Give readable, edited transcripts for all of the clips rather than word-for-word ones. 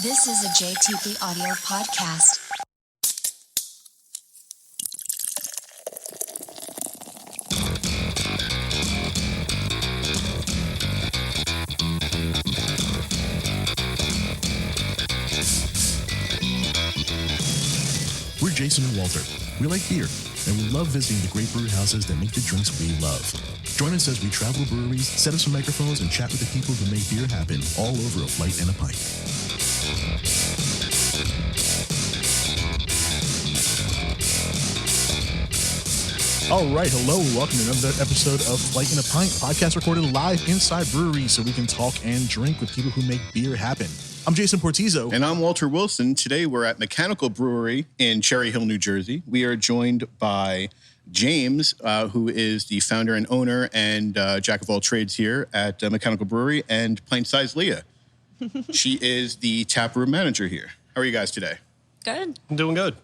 This is a JTP Audio podcast. We're Jason and Walter. We like beer, and we love visiting the great brew houses that make the drinks we love. Join us as we travel to breweries, set up some microphones, and chat with the people who make beer happen all over a flight and a pint. All right, hello, welcome to another episode of Flight and a Pint, podcast recorded live inside breweries so we can talk and drink with people who make beer happen. I'm Jason Portizo. And I'm Walter Wilson. Today we're at Mechanical Brewery in Cherry Hill, New Jersey. We are joined by James, who is the founder and owner and jack of all trades here at Mechanical Brewery, and Pint Size Leah. She is the taproom manager here. How are you guys today? Good. I'm doing good.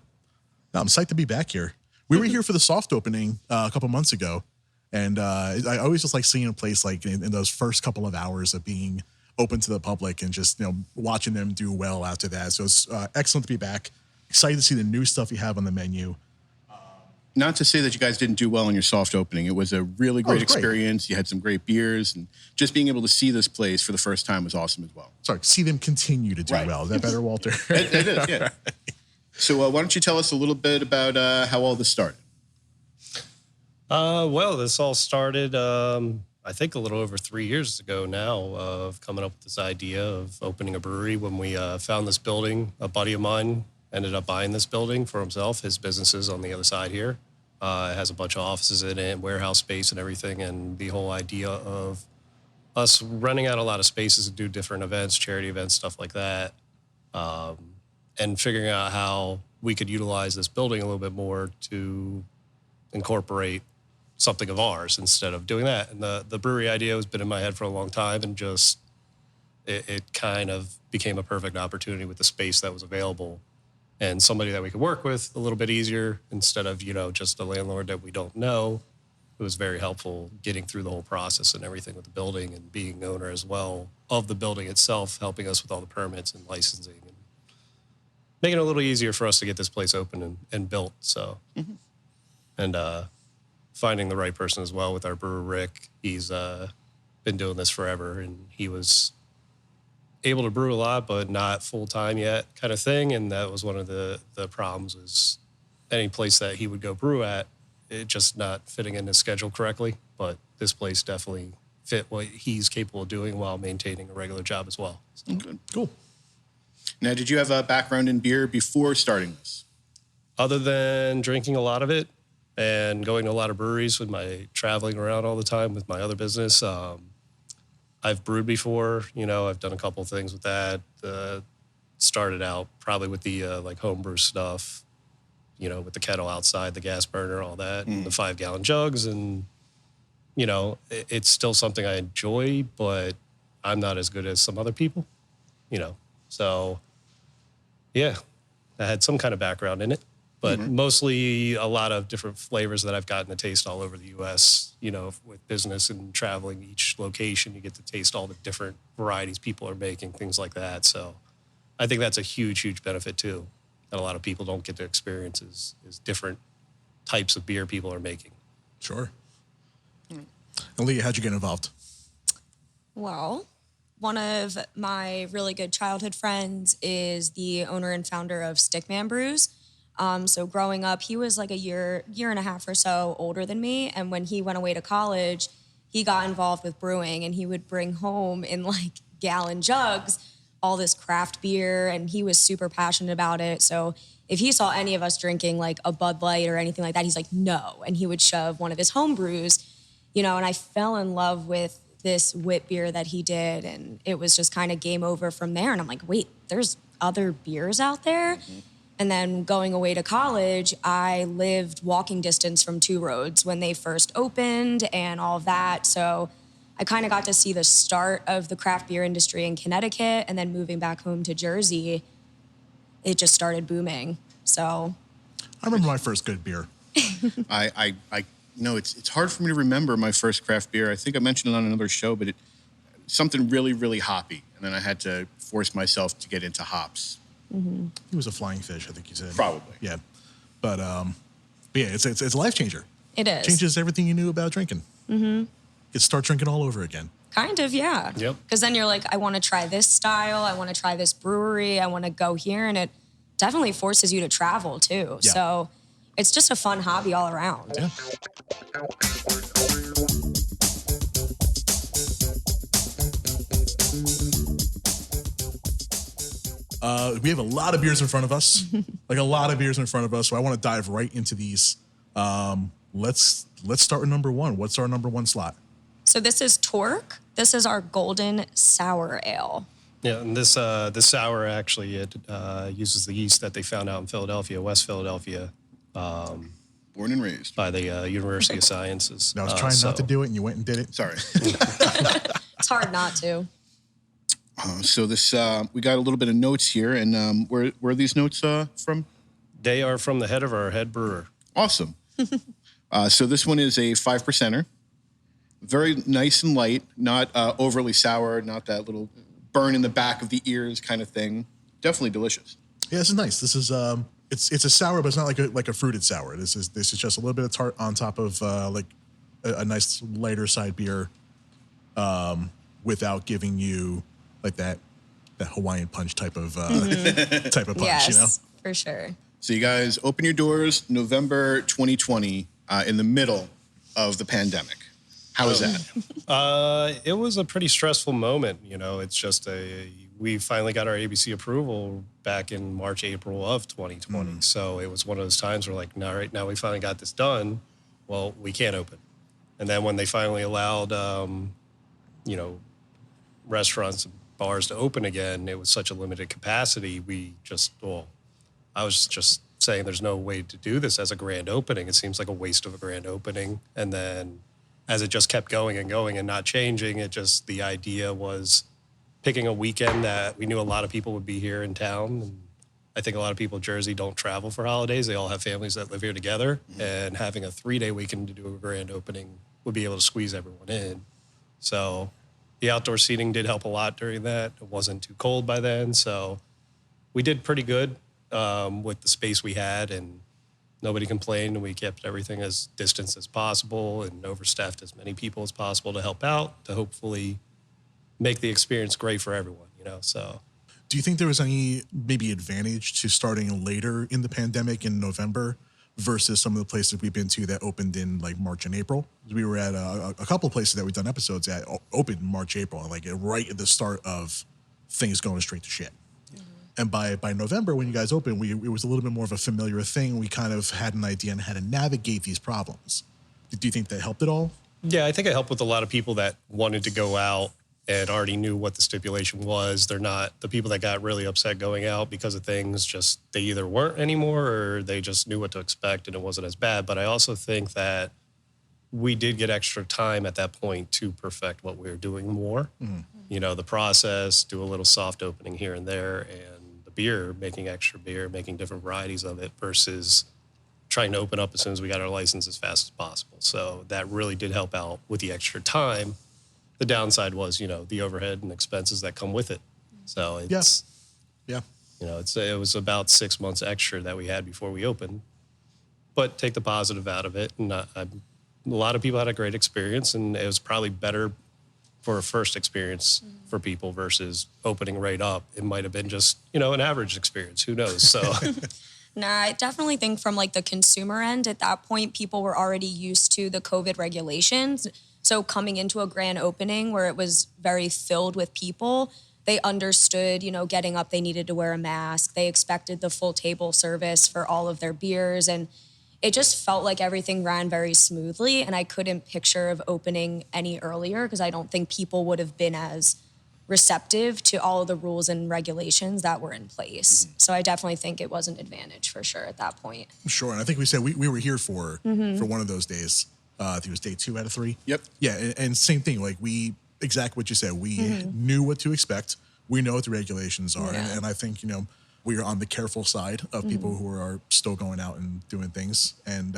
I'm psyched to be back here. We were here for the soft opening a couple months ago, and I always just like seeing a place like in those first couple of hours of being open to the public and just, watching them do well after that. So it's excellent to be back. Excited to see the new stuff you have on the menu. Not to say that you guys didn't do well in your soft opening. It was a really great experience. You had some great beers, and just being able to see this place for the first time was awesome as well. Sorry, see them continue to do well. Is that better, Walter? It is, yeah. So why don't you tell us a little bit about how all this started? Well, this all started, I think, a little over 3 years ago now, of coming up with this idea of opening a brewery. When we found this building, a buddy of mine ended up buying this building for himself. His business is on the other side here. It has a bunch of offices in it, warehouse space and everything. And the whole idea of us renting out a lot of spaces to do different events, charity events, stuff like that, and figuring out how we could utilize this building a little bit more to incorporate something of ours instead of doing that. And the brewery idea has been in my head for a long time, and just it kind of became a perfect opportunity with the space that was available and somebody that we could work with a little bit easier instead of, just a landlord that we don't know. It was very helpful getting through the whole process and everything with the building, and being owner as well of the building itself, helping us with all the permits and licensing and making it a little easier for us to get this place open and built. So, and finding the right person as well with our brewer, Rick. He's been doing this forever, and he was able to brew a lot, but not full-time yet kind of thing. And that was one of the problems, was any place that he would go brew at, it just not fitting in his schedule correctly. But this place definitely fit what he's capable of doing while maintaining a regular job as well. So. Good. Cool. Now, did you have a background in beer before starting this? Other than drinking a lot of it and going to a lot of breweries with my traveling around all the time with my other business, I've brewed before. I've done a couple of things with that. Started out probably with the homebrew stuff, with the kettle outside, the gas burner, all that, and the 5-gallon jugs. And, it's still something I enjoy, but I'm not as good as some other people, So, yeah, I had some kind of background in it. But mostly a lot of different flavors that I've gotten to taste all over the U.S., with business and traveling each location. You get to taste all the different varieties people are making, things like that. So I think that's a huge, huge benefit, too, that a lot of people don't get to experience is different types of beer people are making. Sure. And Leah, how'd you get involved? Well, one of my really good childhood friends is the owner and founder of Stickman Brews. So growing up, he was like a year and a half or so older than me. And when he went away to college, he got involved with brewing, and he would bring home in gallon jugs all this craft beer, and he was super passionate about it. So if he saw any of us drinking a Bud Light or anything like that, he's like, no. And he would shove one of his home brews, and I fell in love with this Whitbier that he did. And it was just kind of game over from there. And I'm like, wait, there's other beers out there? And then going away to college, I lived walking distance from Two Roads when they first opened and all of that. So I kind of got to see the start of the craft beer industry in Connecticut, and then moving back home to Jersey, it just started booming. So I remember my first good beer. It's hard for me to remember my first craft beer. I think I mentioned it on another show, but something really, really hoppy. and then I had to force myself to get into hops. He was a flying fish, I think you said. Probably. Yeah. But yeah, it's a life changer. It is. Changes everything you knew about drinking. You start drinking all over again. Kind of, yeah. Yep. Because then you're like, I want to try this style. I want to try this brewery. I want to go here. And it definitely forces you to travel, too. Yeah. So it's just a fun hobby all around. Yeah. We have a lot of beers in front of us, So I want to dive right into these. Let's start with number one. What's our number one slot? So this is Torque. This is our golden sour ale. Yeah, and this sour actually it uses the yeast that they found out in Philadelphia, West Philadelphia, Born and raised. by the University of Sciences. I was trying not to do it, and you went and did it. Sorry. It's hard not to. So this we got a little bit of notes here, and where are these notes from? They are from the head of our head brewer. Awesome. So this one is a 5%er. Very nice and light, not overly sour, not that little burn in the back of the ears kind of thing. Definitely delicious. Yeah, this is nice. This is it's a sour, but it's not like a fruited sour. This is just a little bit of tart on top of like a nice lighter side beer, without giving you like that Hawaiian punch type of type of punch. Yes, You know. for sure. So you guys open your doors November 2020 in the middle of the pandemic. How was that? It was a pretty stressful moment. It's just we finally got our ABC approval back in March, April of 2020. So it was one of those times where like, now, right now we finally got this done. Well, we can't open. And then when they finally allowed, restaurants and bars to open again, it was such a limited capacity. I was just saying there's no way to do this as a grand opening. It seems like a waste of a grand opening. And then as it just kept going and going and not changing, the idea was picking a weekend that we knew a lot of people would be here in town. And I think a lot of people in Jersey don't travel for holidays. They all have families that live here together. And having a 3-day weekend to do a grand opening would be able to squeeze everyone in. So the outdoor seating did help a lot during that. It wasn't too cold by then. So we did pretty good with the space we had, and nobody complained, and we kept everything as distanced as possible and overstaffed as many people as possible to help out, to hopefully make the experience great for everyone, so. Do you think there was any maybe advantage to starting later in the pandemic in November versus some of the places we've been to that opened in like March and April? We were at a couple of places that we've done episodes at opened in March, April, like right at the start of things going straight to shit. And by November, when you guys opened, it was a little bit more of a familiar thing. We kind of had an idea on how to navigate these problems. Do you think that helped at all? Yeah, I think it helped with a lot of people that wanted to go out and already knew what the stipulation was. They're not the people that got really upset going out because of things, just they either weren't anymore or they just knew what to expect and it wasn't as bad. But I also think that we did get extra time at that point to perfect what we were doing more. The process, do a little soft opening here and there, and beer, making extra beer, making different varieties of it versus trying to open up as soon as we got our license as fast as possible. So that really did help out with the extra time. The downside was, the overhead and expenses that come with it. So it's, it was about 6 months extra that we had before we opened, but take the positive out of it. And a lot of people had a great experience, and it was probably better for a first experience for people versus opening right up. It might have been just, an average experience. Who knows? So, Nah, I definitely think from like the consumer end, at that point, people were already used to the COVID regulations. So coming into a grand opening where it was very filled with people, they understood, getting up, they needed to wear a mask. They expected the full table service for all of their beers. And it just felt like everything ran very smoothly, and I couldn't picture of opening any earlier because I don't think people would have been as receptive to all of the rules and regulations that were in place. So I definitely think it was an advantage for sure at that point. Sure, and I think we said we were here for one of those days. I think it was day 2 out of 3. Yep. Yeah, and same thing. Like exactly what you said. We knew what to expect. We know what the regulations are, Yeah. and I think we are on the careful side of people who are still going out and doing things. And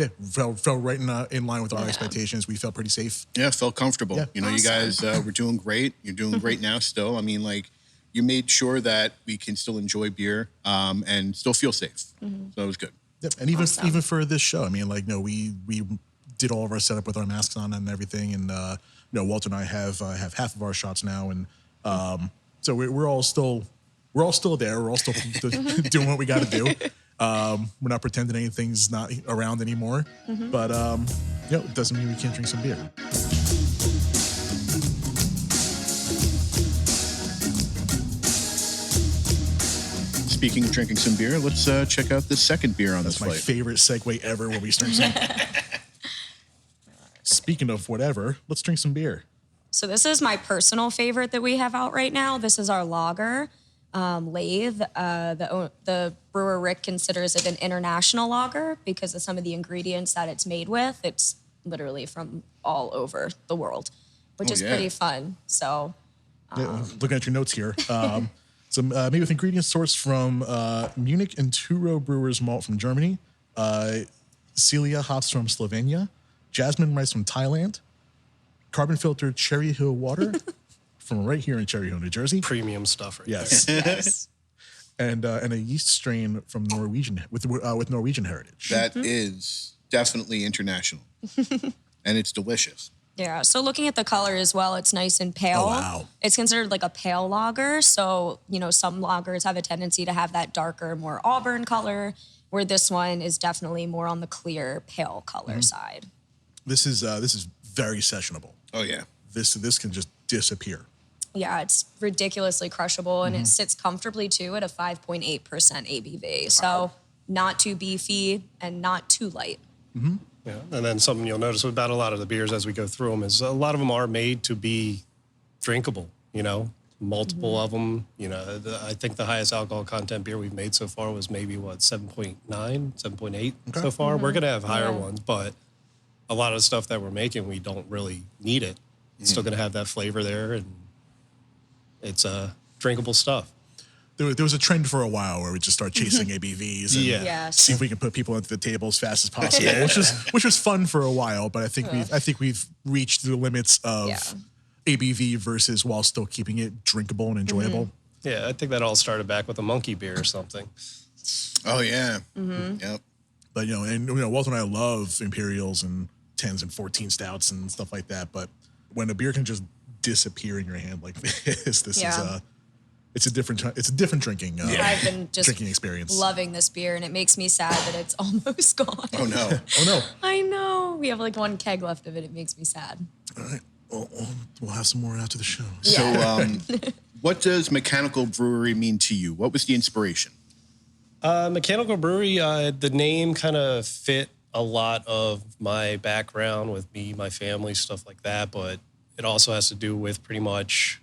Yeah, fell right in line with our expectations. We felt pretty safe. Yeah, felt comfortable. Yeah. You know, you guys were doing great. You're doing great now still. I mean, like, you made sure that we can still enjoy beer and still feel safe. So it was good. Yep. And even for this show, I mean, like, no, we did all of our setup with our masks on and everything. And, Walter and I have half of our shots now. And so we're all still there. We're all still doing what we got to do. We're not pretending anything's not around anymore. But, it doesn't mean we can't drink some beer. Speaking of drinking some beer, let's check out this second beer on this That's my favorite segue ever when we start some. Speaking of whatever, let's drink some beer. So this is my personal favorite that we have out right now. This is our lager, Lathe. The brewer Rick considers it an international lager because of some of the ingredients that it's made with. It's literally from all over the world, which is pretty fun. So, Looking at your notes here. Made with ingredients sourced from Munich and Turo Brewers malt from Germany, Celia hops from Slovenia, jasmine rice from Thailand, carbon filtered Cherry Hill water from right here in Cherry Hill, New Jersey. Premium stuff right Yes. there. yes. And a yeast strain from Norwegian with Norwegian heritage. That is definitely international. And it's delicious. Yeah, so looking at the color as well, it's nice and pale. Oh, wow. It's considered like a pale lager. So, some lagers have a tendency to have that darker, more auburn color, where this one is definitely more on the clear, pale color side. This is very sessionable. Oh, yeah. This can just disappear. Yeah, it's ridiculously crushable, and it sits comfortably, too, at a 5.8% ABV. So not too beefy and not too light. Yeah, and then something you'll notice about a lot of the beers as we go through them is a lot of them are made to be drinkable, multiple of them. I think the highest alcohol content beer we've made so far was maybe, 7.9, 7.8 so far. We're going to have higher ones, but a lot of the stuff that we're making, we don't really need it. It's still going to have that flavor there, and it's drinkable stuff. There was a trend for a while where we just start chasing ABVs and see if we can put people into the table as fast as possible, which was fun for a while. But I think we've reached the limits of ABV versus while still keeping it drinkable and enjoyable. Yeah, I think that all started back with a monkey beer or something. Oh, yeah. Yep. But, Walter and I love Imperials and 10s and 14 stouts and stuff like that. But when a beer can just disappear in your hand like this is it's a different drinking I've been just drinking experience. Loving this beer, and it makes me sad that it's almost gone. Oh, no. Oh, no. I know. We have like one keg left of it. It makes me sad. All right. Well, we'll have some more after the show. So what does mechanical brewery mean to you? What was the inspiration? Mechanical brewery, the name kind of fit a lot of my background with me, my family, stuff like that. But it also has to do with pretty much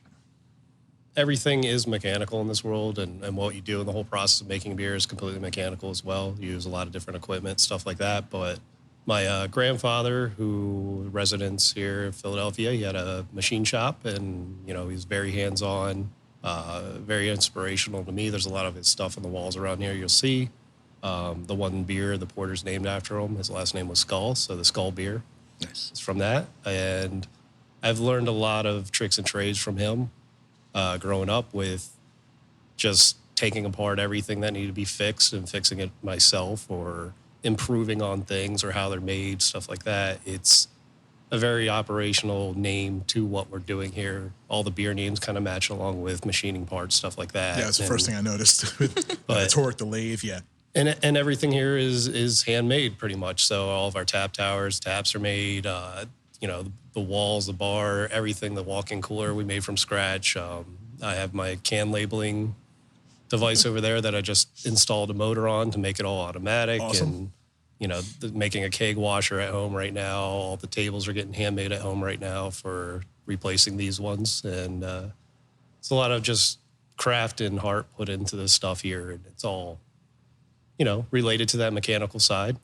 everything is mechanical in this world, and what you do in the whole process of making beer is completely mechanical as well. You use a lot of different equipment, stuff like that. But my grandfather, who residents here in Philadelphia, he had a machine shop, and he was very hands-on, very inspirational to me. There's a lot of his stuff on the walls around here. You'll see the one beer, the porter's named after him. His last name was Skull, so the Skullbier. Nice. It's from that, and I've learned a lot of tricks and trades from him. Growing up with just taking apart everything that needed to be fixed and fixing it myself, or improving on things or how they're made, stuff like that. It's a very operational name to what we're doing here. All the beer names kind of match along with machining parts, stuff like that. Yeah, it's the first thing I noticed with the torque, the lathe, And everything here is handmade pretty much. So all of our tap towers, taps are made. The walls, the bar, everything, the walk-in cooler we made from scratch. I have my can labeling device over there that I just installed a motor on to make it all automatic. Awesome. And, making a keg washer at home right now. All the tables are getting handmade at home right now for replacing these ones. And it's a lot of just craft and heart put into this stuff here. And it's all, related to that mechanical side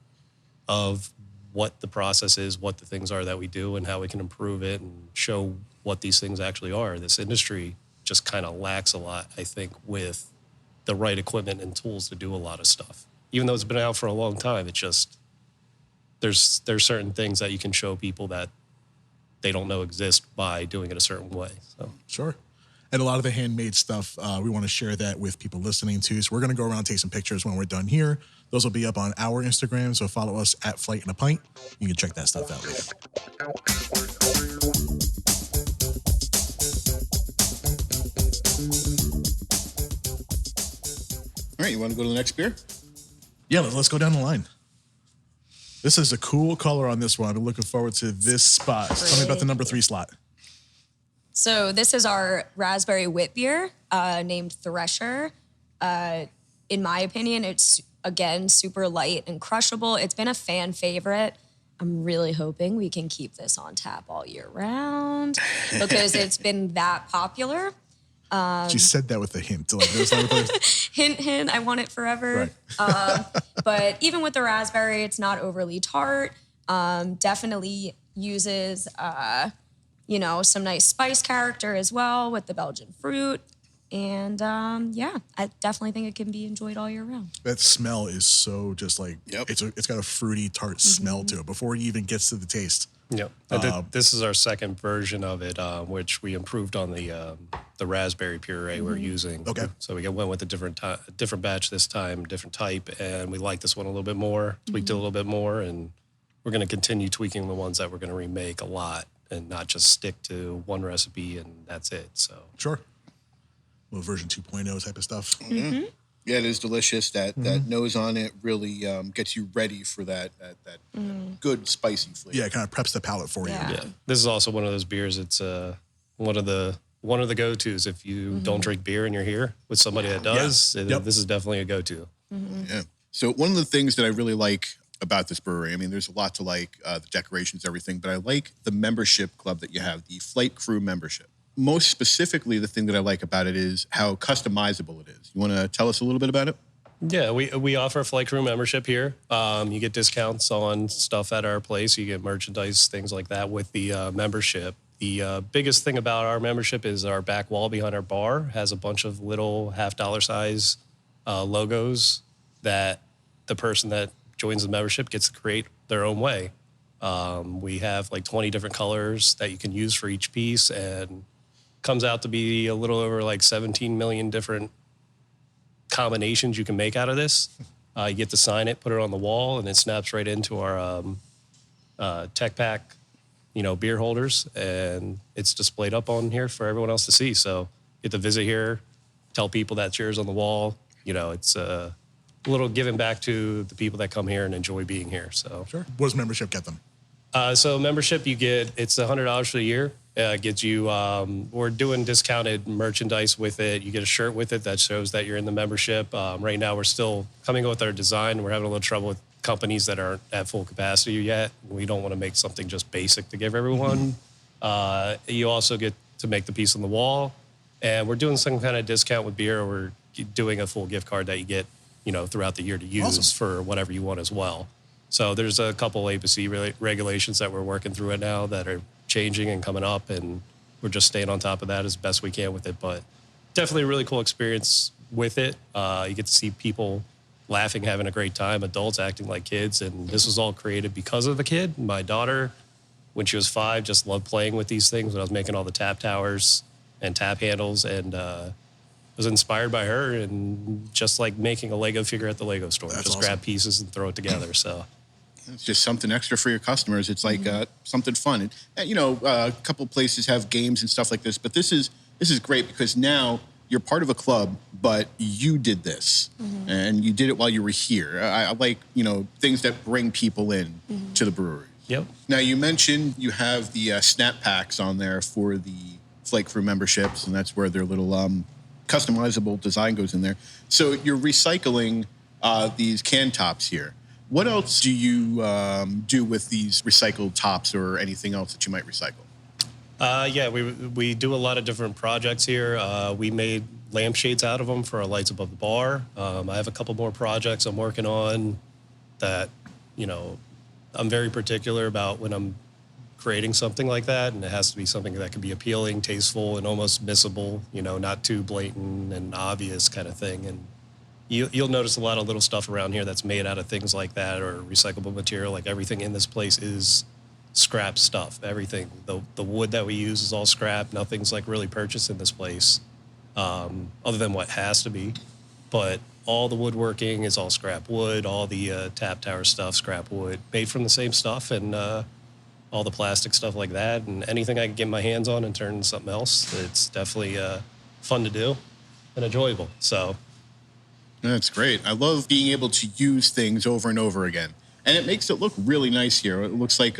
of what the process is, what the things are that we do, and how we can improve it and show what these things actually are. This industry just kind of lacks a lot, I think, with the right equipment and tools to do a lot of stuff. Even though it's been out for a long time, there's there's certain things that you can show people that they don't know exist by doing it a certain way. So Sure. And a lot of the handmade stuff, we want to share that with people listening too. So we're going to go around and take some pictures when we're done here. Those will be up on our Instagram. So follow us at Flight and a Pint. You can check that stuff out later. All right, you want to go to the next beer? Yeah, let's go down the line. This is a cool color on this one. I've been looking forward to this spot. Tell me about the number 3 slot. So this is our raspberry Whitbier named Thresher. In my opinion, it's, again, super light and crushable. It's been a fan favorite. I'm really hoping we can keep this on tap all year round because it's been that popular. She said that with a hint. Like, there's Hint, hint, I want it forever. Right. But even with the raspberry, it's not overly tart. Definitely uses, some nice spice character as well with the Belgian fruit. And I definitely think it can be enjoyed all year round. That smell is so just like, it's got a fruity, tart smell to it before it even gets to the taste. Yep. This is our second version of it, which we improved on the raspberry puree we're using. Okay. So we went with a different batch this time, different type, and we like this one a little bit more, tweaked it a little bit more, and we're going to continue tweaking the ones that we're going to remake a lot and not just stick to one recipe and that's it. So Sure. A little version 2.0 type of stuff. Mm-hmm. Yeah, it is delicious. That nose on it really gets you ready for that good spicy flavor. Yeah, it kind of preps the palate for you. yeah, this is also one of those beers. It's one of the go-tos if you don't drink beer and you're here with somebody that does. This is definitely a go-to. Yeah. So one of the things that I really like about this brewery, I mean, there's a lot to like, the decorations, everything, but I like the membership club that you have, the Flight Crew membership. Most specifically, the thing that I like about it is how customizable it is. You want to tell us a little bit about it? Yeah, we offer a Flight Crew membership here. You get discounts on stuff at our place. You get merchandise, things like that with the membership. The biggest thing about our membership is our back wall behind our bar has a bunch of little $50 size logos that the person that joins the membership gets to create their own way. We have like 20 different colors that you can use for each piece, and comes out to be a little over like 17 million different combinations you can make out of this. You get to sign it, put it on the wall, and it snaps right into our tech pack, beer holders, and it's displayed up on here for everyone else to see. So get to visit here, tell people that's yours on the wall. It's a little giving back to the people that come here and enjoy being here. So Sure. What does membership get them? So membership, you get, it's $100 for the year. Gets you, we're doing discounted merchandise with it. You get a shirt with it that shows that you're in the membership. Right now, we're still coming up with our design. We're having a little trouble with companies that aren't at full capacity yet. We don't want to make something just basic to give everyone. You also get to make the piece on the wall. And we're doing some kind of discount with beer. We're doing a full gift card that you get, throughout the year to use for whatever you want as well. So there's a couple APC regulations that we're working through it now that are changing and coming up, and we're just staying on top of that as best we can with it. But definitely a really cool experience with it. You get to see people laughing, having a great time, adults acting like kids, and this was all created because of the kid. My daughter, when she was 5, just loved playing with these things when I was making all the tap towers and tap handles, and was inspired by her, and just like making a Lego figure at the Lego store. That's just awesome. grab pieces and throw it together. So It's just something extra for your customers. It's like something fun. And, a couple places have games and stuff like this, but this is great because now you're part of a club, but you did this, and you did it while you were here. I like, things that bring people in to the brewery. yep. Now, you mentioned you have the snap packs on there for the Flight Crew memberships, and that's where their little customizable design goes in there. So you're recycling these can tops here. What else do you do with these recycled tops or anything else that you might recycle? Yeah, we do a lot of different projects here. We made lampshades out of them for our lights above the bar. I have a couple more projects I'm working on that, I'm very particular about when I'm creating something like that, and it has to be something that can be appealing, tasteful, and almost missable, not too blatant and obvious kind of thing. And you'll notice a lot of little stuff around here that's made out of things like that or recyclable material. Like everything in this place is scrap stuff. Everything, the wood that we use is all scrap. Nothing's like really purchased in this place, other than what has to be. But all the woodworking is all scrap wood. All the tap tower stuff, scrap wood, made from the same stuff, and all the plastic stuff like that. And anything I can get my hands on and turn into something else, it's definitely fun to do and enjoyable. So that's great. I love being able to use things over and over again, and it makes it look really nice here. It looks like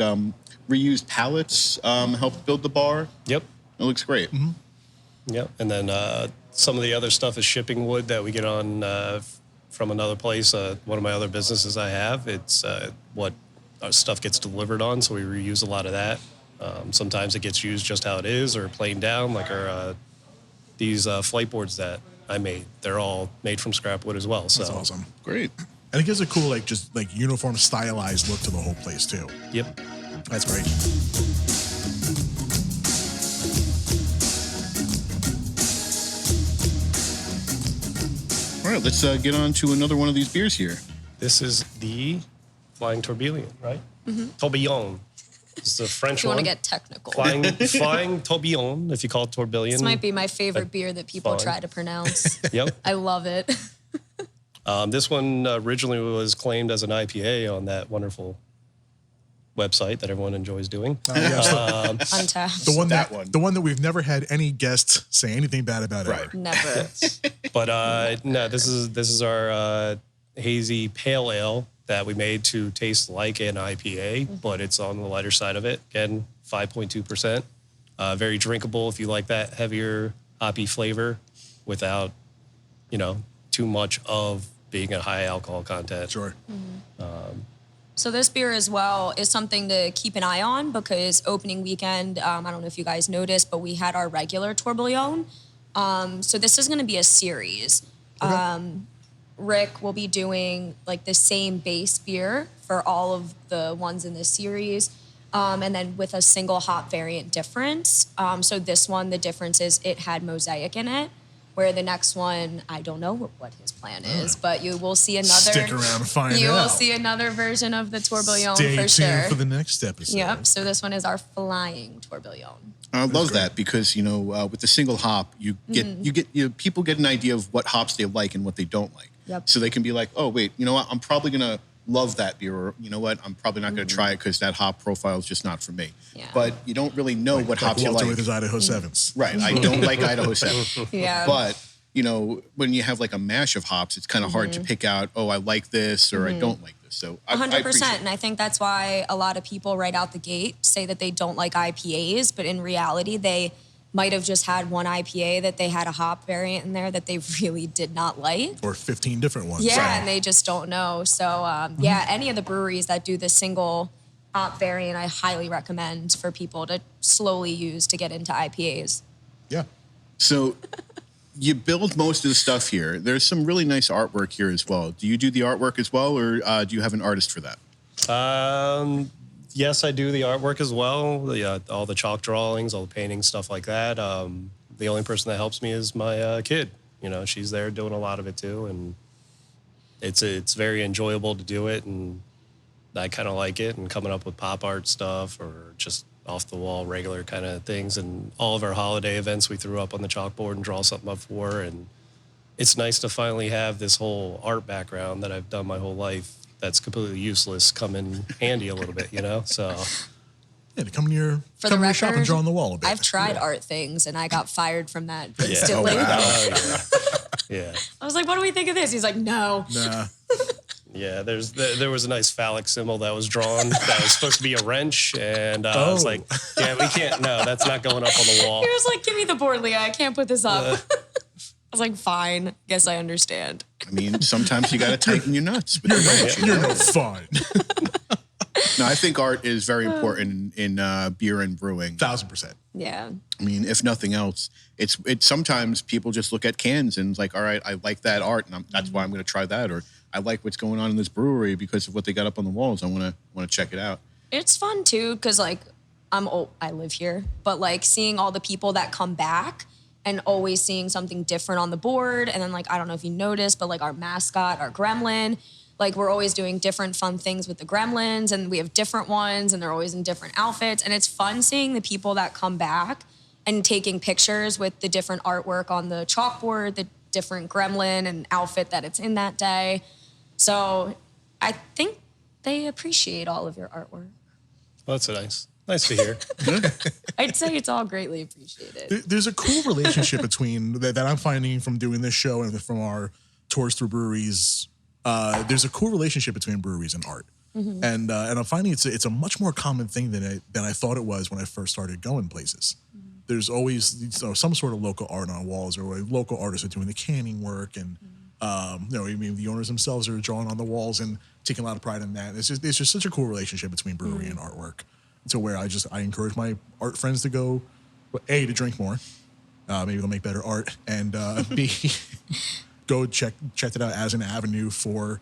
reused pallets helped build the bar. Yep, it looks great. Yep, and then some of the other stuff is shipping wood that we get on from another place. One of my other businesses I have, it's what our stuff gets delivered on, so we reuse a lot of that. Sometimes it gets used just how it is or plain down, like our these flight boards that I made. They're all made from scrap wood as well. So That's awesome. Great. And it gives a cool, just uniform, stylized look to the whole place too. Yep. That's great. All right, let's get on to another one of these beers here. This is the Flying Torbillion, right? Tourbillon. It's the French If you one. want to get technical. Flying Tourbillon, if you call it Tourbillon. This might be my favorite beer that people fine. try to pronounce. Yep. I love it. This one originally was claimed as an IPA on that wonderful website that everyone enjoys doing. Untapped. The one that we've never had any guests say anything bad about ever. Never. But no, this is our hazy pale ale that we made to taste like an IPA, but it's on the lighter side of it. Again, 5.2%. Very drinkable if you like that heavier hoppy flavor without, too much of being a high alcohol content. Sure. So this beer as well is something to keep an eye on because opening weekend, I don't know if you guys noticed, but we had our regular Torbillion. So this is going to be a series. Okay. Rick will be doing the same base beer for all of the ones in this series. And then with a single hop variant difference. So this one, the difference is it had mosaic in it. Where the next one, I don't know what his plan is, but you will see another. Stick around and find out. You will see another version of the Tourbillon Stay for tuned sure. for the next episode. Yep. So this one is our flying Tourbillon. I love that because with the single hop, people get an idea of what hops they like and what they don't like. Yep. So they can be like, oh wait, you know what? I'm probably gonna love that beer, or you know what? I'm probably not gonna try it because that hop profile is just not for me. Yeah. But you don't really know what hops you Walter like. with his Idaho 7s. Right. I don't like Idaho 7. Yeah. But when you have a mash of hops, it's kind of hard to pick out, oh, I like this or I don't like this. So I 100%. appreciate And I think that's why a lot of people right out the gate say that they don't like IPAs, but in reality, they might have just had one IPA that they had a hop variant in there that they really did not like. Or 15 different ones. Yeah, and they just don't know. So, any of the breweries that do the single hop variant, I highly recommend for people to slowly use to get into IPAs. Yeah. So you build most of the stuff here. There's some really nice artwork here as well. Do you do the artwork as well, or do you have an artist for that? Yes, I do the artwork as well. All the chalk drawings, all the paintings, stuff like that. The only person that helps me is my kid. She's there doing a lot of it too, and it's very enjoyable to do it, and I kind of like it. And coming up with pop art stuff or just off the wall, regular kind of things, and all of our holiday events we threw up on the chalkboard and draw something up for. And it's nice to finally have this whole art background that I've done my whole life that's completely useless come in handy a little bit, So Yeah, to come in your For the shop and record, draw on the wall a bit. I've tried art things and I got fired from that instantly. Yeah. I was like, what do we think of this? He's like, no. Nah. Yeah, there was a nice phallic symbol that was drawn that was supposed to be a wrench, and I was like, yeah, we can't, no, that's not going up on the wall. He was like, give me the board, Leah. I can't put this up. I was like, fine. Guess I understand. I mean, sometimes you got to tighten your nuts. But You're no fun. No, I think art is very important in beer and brewing. 1,000%. Yeah. I mean, if nothing else, it's sometimes people just look at cans and it's like, all right, I like that art, and that's why I'm going to try that, or I like what's going on in this brewery because of what they got up on the walls. I want to check it out. It's fun too, because I'm old. I live here, but seeing all the people that come back and always seeing something different on the board. And then like, I don't know if you noticed, but like our mascot, our gremlin, like we're always doing different fun things with the gremlins, and we have different ones and they're always in different outfits. And it's fun seeing the people that come back and taking pictures with the different artwork on the chalkboard, the different gremlin and outfit that it's in that day. So I think they appreciate all of your artwork. Well, that's nice to hear. I'd say it's all greatly appreciated. There's a cool relationship between that I'm finding from doing this show and from our tours through breweries. There's a cool relationship between breweries and art, and I'm finding it's a much more common thing than I thought it was when I first started going places. There's always some sort of local art on walls, or local artists are doing the canning work, and I mean the owners themselves are drawing on the walls and taking a lot of pride in that. It's just such a cool relationship between brewery and artwork. To where I encourage my art friends to go, A, to drink more, maybe they'll make better art, and B, go check it out as an avenue for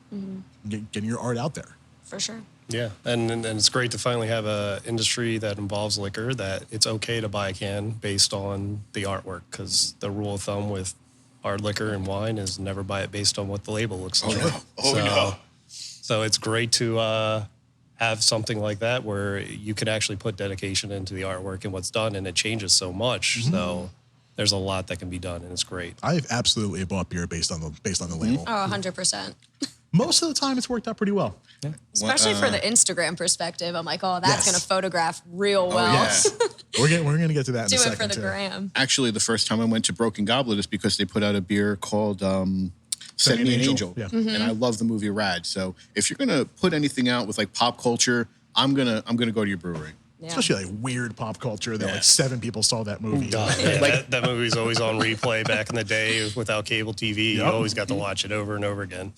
getting your art out there. For sure. Yeah, and it's great to finally have a industry that involves liquor, that it's okay to buy a can based on the artwork, because the rule of thumb with hard liquor and wine is never buy it based on what the label looks like. No. So it's great to have something like that where you could actually put dedication into the artwork and what's done, and it changes so much. So there's a lot that can be done, and it's great. I've absolutely bought beer based on the label. Oh, 100%. Most of the time, it's worked out pretty well. Yeah. Especially for the Instagram perspective. I'm like, oh, that's Yes. going to photograph real well. Yeah. We're gonna get to that Do in a it second for the too. gram. Actually, the first time I went to Broken Goblet is because they put out a beer called Send Me an Angel. Yeah. And I love the movie Rad. So if you're gonna put anything out with like pop culture, I'm gonna go to your brewery. Yeah. Especially like weird pop culture that Yeah. like 7 people saw that movie. Yeah, that movie's always on replay back in the day without cable TV. You Yep. always got to watch it over and over again.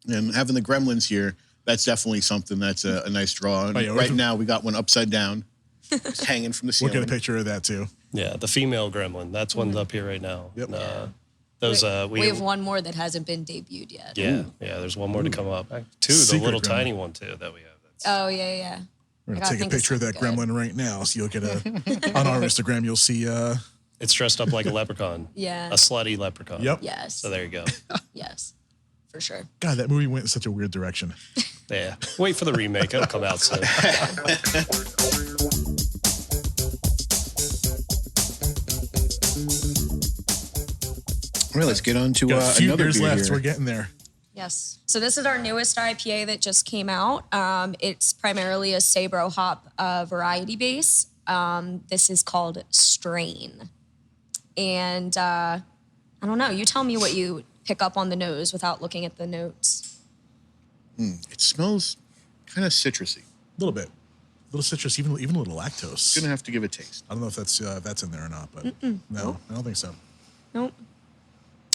And having the Gremlins here, that's definitely something that's a nice draw. And Oh, yeah, right now we got one upside down, just hanging from the We'll ceiling. get a picture of that too. Yeah, the female gremlin. That's one's up here right now. Yep. And, those we have one more that hasn't been debuted yet. Yeah, there's one more to come up. Two, Secret the little gremlin. tiny one too that we have. That's, Oh, yeah. We're I gonna gotta take a think of picture of that something good. gremlin right now, so you'll get on our Instagram. You'll see. it's dressed up like a leprechaun. Yeah. A slutty leprechaun. Yep. Yes. So there you go. Yes. For sure. God, that movie went in such a weird direction. Yeah. Wait for the remake. It'll come out soon. All right, let's get on to Got a few another beers beer left. here. We're getting there. Yes. So this is our newest IPA that just came out. It's primarily a Sabro hop variety base. This is called Strain. And I don't know. You tell me what you pick up on the nose without looking at the notes. It smells kind of citrusy. A little bit, a little citrus, even a little lactose. Gonna have to give it a taste. I don't know if that's in there or not, but no, I don't think so. Nope.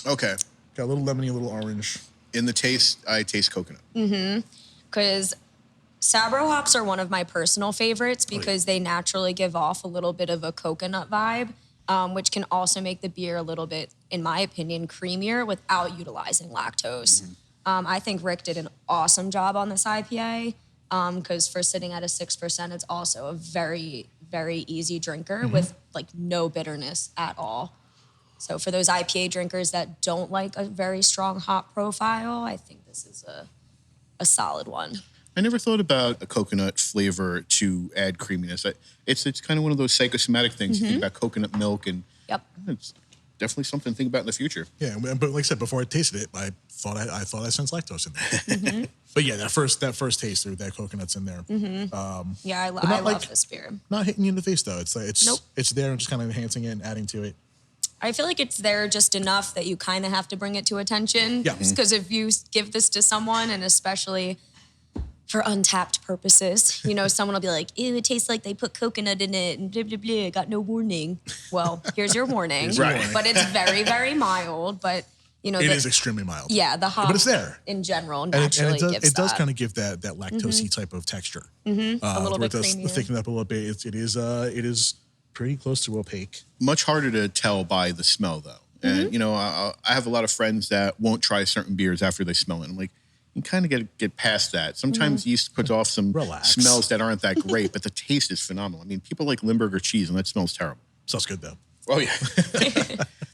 Okay. Got a little lemony, a little orange. In the taste, I taste coconut. Because Sabro hops are one of my personal favorites because they naturally give off a little bit of a coconut vibe, which can also make the beer a little bit, in my opinion, creamier without utilizing lactose. I think Rick did an awesome job on this IPA because for sitting at a 6%, it's also a very, very easy drinker with like no bitterness at all. So for those IPA drinkers that don't like a very strong hop profile, I think this is a solid one. I never thought about a coconut flavor to add creaminess. It's kind of one of those psychosomatic things. You think about coconut milk, and Yep. it's definitely something to think about in the fuure. Yeah, but like I said, before I tasted it, I thought I sensed lactose in there. But yeah, that first taste through that coconut's in there. Yeah, I not love like- this beer. Not hitting you in the face though. It's like Nope. it's there and just kind of enhancing it and adding to it. I feel like it's there just enough that you kind of have to bring it to attention. Yeah. Because if you give this to someone, and especially for untapped purposes, you know, someone will be like, ew, it tastes like they put coconut in it and blah, blah, blah, got no warning. Well, here's your warning. Here's your warning. But it's very, very mild. But, you know, It is extremely mild. yeah, the hop But it's there. in general And naturally it does gives that. kind of give that lactosey type of texture. a little where bit it does creamier. thicken up a little bit. It is pretty close to opaque. Much harder to tell by the smell, though. And, you know, I have a lot of friends that won't try certain beers after they smell it. I'm like, you kind of get past that. Sometimes yeast puts off some Relax. smells that aren't that great, but the taste is phenomenal. I mean, people like Limburger cheese, and that smells terrible. Smells good though. Oh, yeah.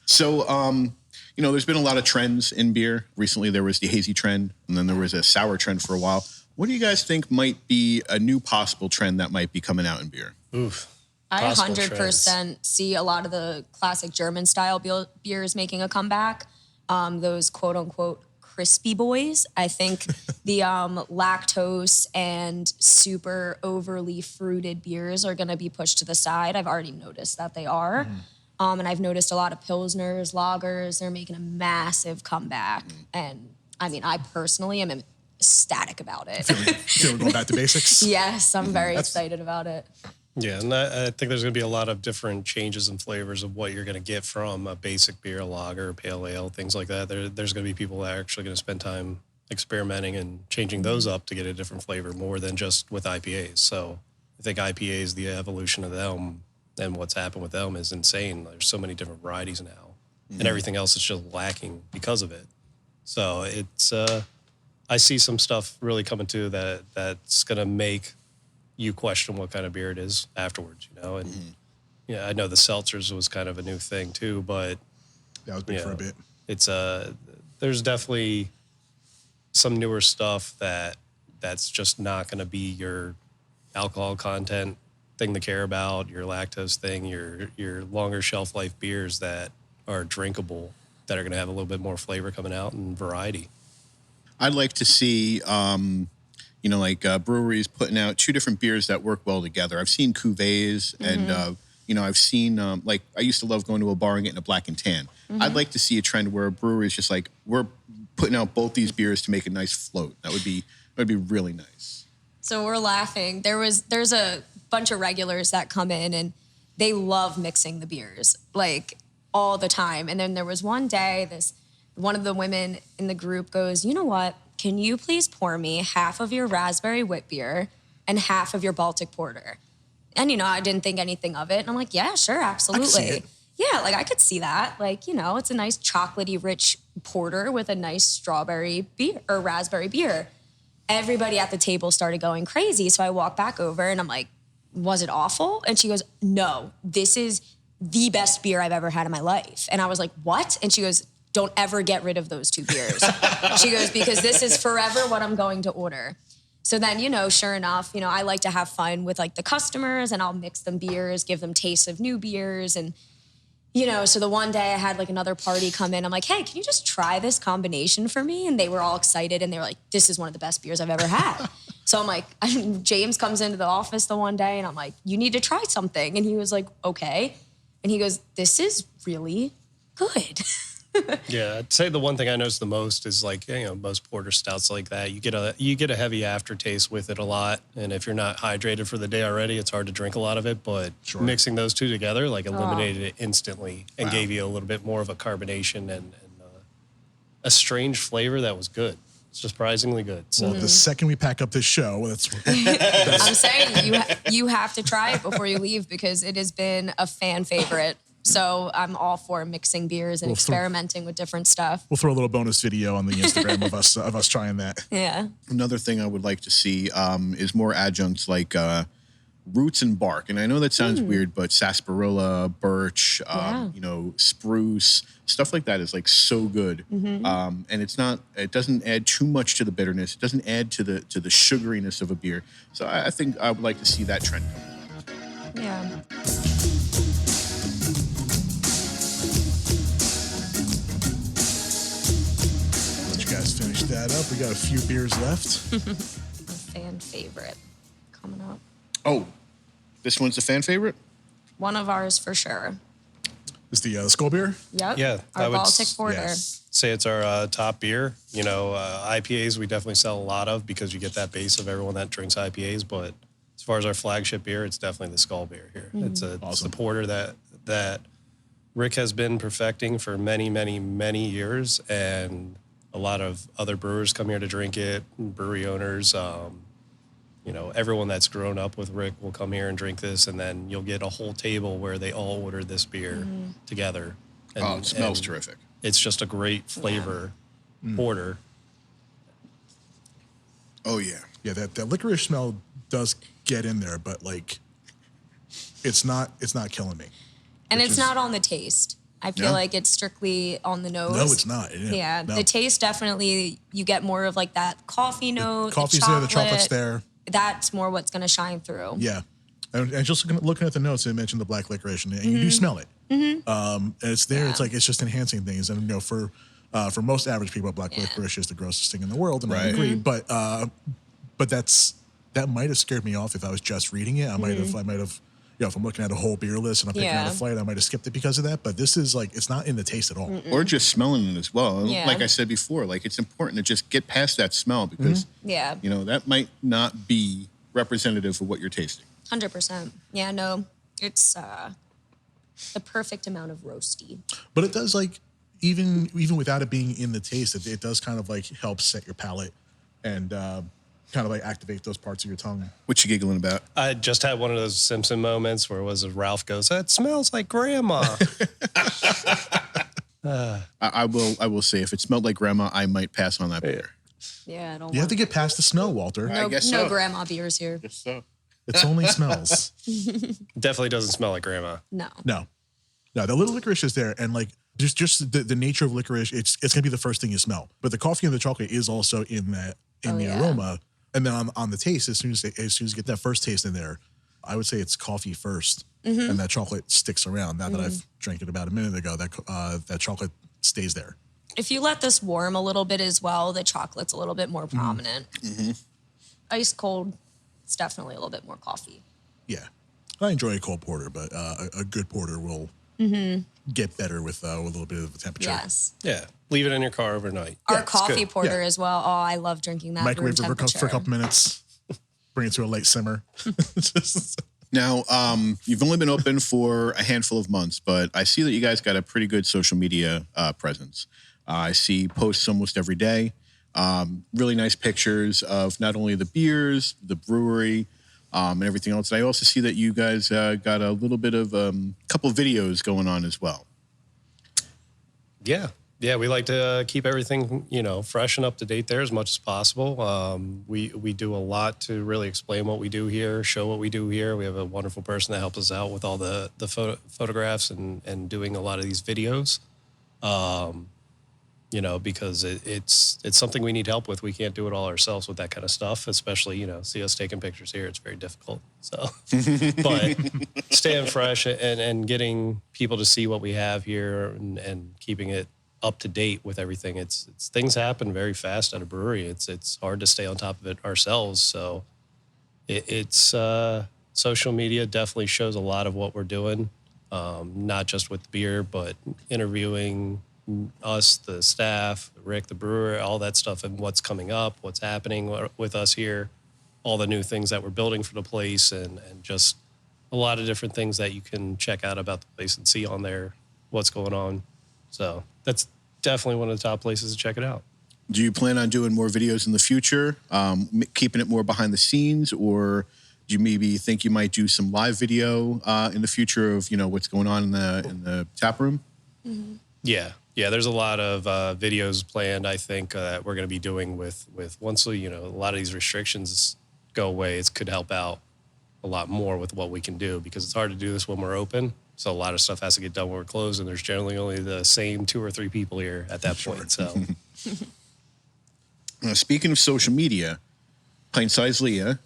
So, there's been a lot of trends in beer. Recently, there was the hazy trend, and then there was a sour trend for a while. What do you guys think might be a new possible trend that might be coming out in beer? Oof. I Possible 100% see a lot of the classic German style beers making a comeback. Those quote unquote crispy boys. I think the lactose and super overly fruited beers are going to be pushed to the side. I've already noticed that they are. And I've noticed a lot of Pilsners, lagers, they're making a massive comeback. And I mean, I personally am ecstatic about it. Feel we're going back to basics? Yes, I'm very excited about it. Yeah, and I think there's going to be a lot of different changes and flavors of what you're going to get from a basic beer, a lager, pale ale, things like that. There's going to be people that are actually going to spend time experimenting and changing those up to get a different flavor more than just with IPAs. So I think IPAs, the evolution of them and what's happened with them is insane. There's so many different varieties now, and everything else is just lacking because of it. So it's I see some stuff really coming to that's going to make you question what kind of beer it is afterwards, and I know the seltzers was kind of a new thing too, but That was big for a bit. it's there's definitely some newer stuff that's just not going to be your alcohol content thing to care about, your lactose thing, your longer shelf life beers that are drinkable, that are going to have a little bit more flavor coming out and variety. I'd like to see, breweries putting out two different beers that work well together. I've seen cuvées and, I've seen, I used to love going to a bar and getting a black and tan. I'd like to see a trend where a brewery is just like, we're putting out both these beers to make a nice float. That would be really nice. So we're laughing. There's a bunch of regulars that come in and they love mixing the beers like all the time. And then there was one day one of the women in the group goes, you know what? Can you please pour me half of your raspberry Whitbier and half of your Baltic porter? And, I didn't think anything of it. And I'm like, yeah, sure, absolutely. Yeah, I could see that. It's a nice chocolatey rich porter with a nice strawberry beer or raspberry beer. Everybody at the table started going crazy. So I walked back over and I'm like, was it awful? And she goes, no, this is the best beer I've ever had in my life. And I was like, what? And she goes, don't ever get rid of those two beers. She goes, because this is forever what I'm going to order. So then, sure enough, I like to have fun with the customers and I'll mix them beers, give them tastes of new beers. And, so the one day I had another party come in. I'm like, hey, can you just try this combination for me? And they were all excited and they were like, this is one of the best beers I've ever had. So I'm like, James comes into the office the one day and I'm like, you need to try something. And he was like, okay. And he goes, this is really good. Yeah, I'd say the one thing I noticed the most is most porter stouts like that. You get a heavy aftertaste with it a lot, and if you're not hydrated for the day already, it's hard to drink a lot of it. But mixing those two together eliminated it instantly and gave you a little bit more of a carbonation and a strange flavor that was good. It's surprisingly good. So Well, the second we pack up this show, I'm saying you have to try it before you leave because it has been a fan favorite. So I'm all for mixing beers and experimenting with different stuff. we'll throw a little bonus video on the Instagram of us trying that. Yeah. Another thing I would like to see is more adjuncts like roots and bark. And I know that sounds weird, but sarsaparilla, birch, spruce, stuff like that is so good. And it doesn't add too much to the bitterness. It doesn't add to the sugariness of a beer. So I think I would like to see that trend come. Yeah. Finish that up. We got a few beers left. A fan favorite coming up. Oh, this one's a fan favorite? One of ours for sure. Is the Skullbier? Yep. Yeah, Our Baltic porter. yes. say it's our top beer. IPAs we definitely sell a lot of because you get that base of everyone that drinks IPAs. But as far as our flagship beer, it's definitely the Skullbier here. It's the porter that Rick has been perfecting for many, many, many years, and a lot of other brewers come here to drink it. Brewery owners, everyone that's grown up with Rick will come here and drink this, and then you'll get a whole table where they all order this beer together. And, it smells terrific. It's just a great flavor porter. Oh yeah, Yeah, that licorice smell does get in there, but it's not killing me. And which it's is- not on the taste. I feel No. like it's strictly on the nose. No, it's not. Yeah, No. the taste definitely, you get more of like that coffee note. Coffee's the there, the chocolate's there. That's more what's going to shine through. Yeah. And just looking at the notes, it mentioned the black licorice, and you do smell it. And it's there. Yeah. It's like it's just enhancing things. And for most average people, black licorice is the grossest thing in the world, and I Right. agree. But that might have scared me off if I was just reading it. I might have. If I'm looking at a whole beer list and I'm picking out a flight, I might have skipped it because of that. But this is like, it's not in the taste at all. Or just smelling it as well. Yeah. Like I said before, like it's important to just get past that smell because, Yeah. that might not be representative of what you're tasting. 100%. Yeah, no, it's the perfect amount of roasty. But it does like, even without it being in the taste, it does kind of like help set your palate and kind of like activate those parts of your tongue. What you giggling about? I just had one of those Simpson moments where Ralph goes, "That smells like grandma." I will say if it smelled like grandma, I might pass on that beer. Yeah, I don't You have want to get past the smell, Walter. I guess no so. grandma beers here. Guess so. It's only smells. Definitely doesn't smell like grandma. No. No, the little licorice is there, and like just the nature of licorice, it's gonna be the first thing you smell. But the coffee and the chocolate is also in the yeah. aroma, and then on the taste, as soon as you get that first taste in there, I would say it's coffee first, and that chocolate sticks around. Now that I've drank it about a minute ago, that chocolate stays there. If you let this warm a little bit as well, the chocolate's a little bit more prominent. Ice cold, it's definitely a little bit more coffee. Yeah, I enjoy a cold porter, but a good porter will get better with a little bit of the temperature. Yes. Yeah, leave it in your car overnight. Our it's coffee good. porter Yeah. as well. Oh, I love drinking that room Microwave temperature. for a couple minutes, bring it to a light simmer. Now, you've only been open for a handful of months, but I see that you guys got a pretty good social media presence. I see posts almost every day. Really nice pictures of not only the beers, the brewery, and everything else. And I also see that you guys got a little bit of couple videos going on as well. Yeah, we like to keep everything, fresh and up to date there as much as possible. We do a lot to really explain what we do here, show what we do here. We have a wonderful person that helps us out with all the photographs and doing a lot of these videos. Because it's something we need help with. We can't do it all ourselves with that kind of stuff, especially, see us taking pictures here. It's very difficult. So, but staying fresh and getting people to see what we have here and keeping it up to date with everything. It's things happen very fast at a brewery. It's hard to stay on top of it ourselves. So it's social media definitely shows a lot of what we're doing, not just with beer, but interviewing us, the staff, Rick, the brewer, all that stuff, and what's coming up, what's happening with us here, all the new things that we're building for the place, and just a lot of different things that you can check out about the place and see on there what's going on. So that's definitely one of the top places to check it out. Do you plan on doing more videos in the future, keeping it more behind the scenes, or do you maybe think you might do some live video in the future of what's going on in the tap room? Mm-hmm. Yeah. There's a lot of videos planned. I think that we're going to be doing with once a lot of these restrictions go away. It could help out a lot more with what we can do because it's hard to do this when we're open. So a lot of stuff has to get done when we're closed, and there's generally only the same 2 or 3 people here at that point. So, speaking of social media, Pint Size Leah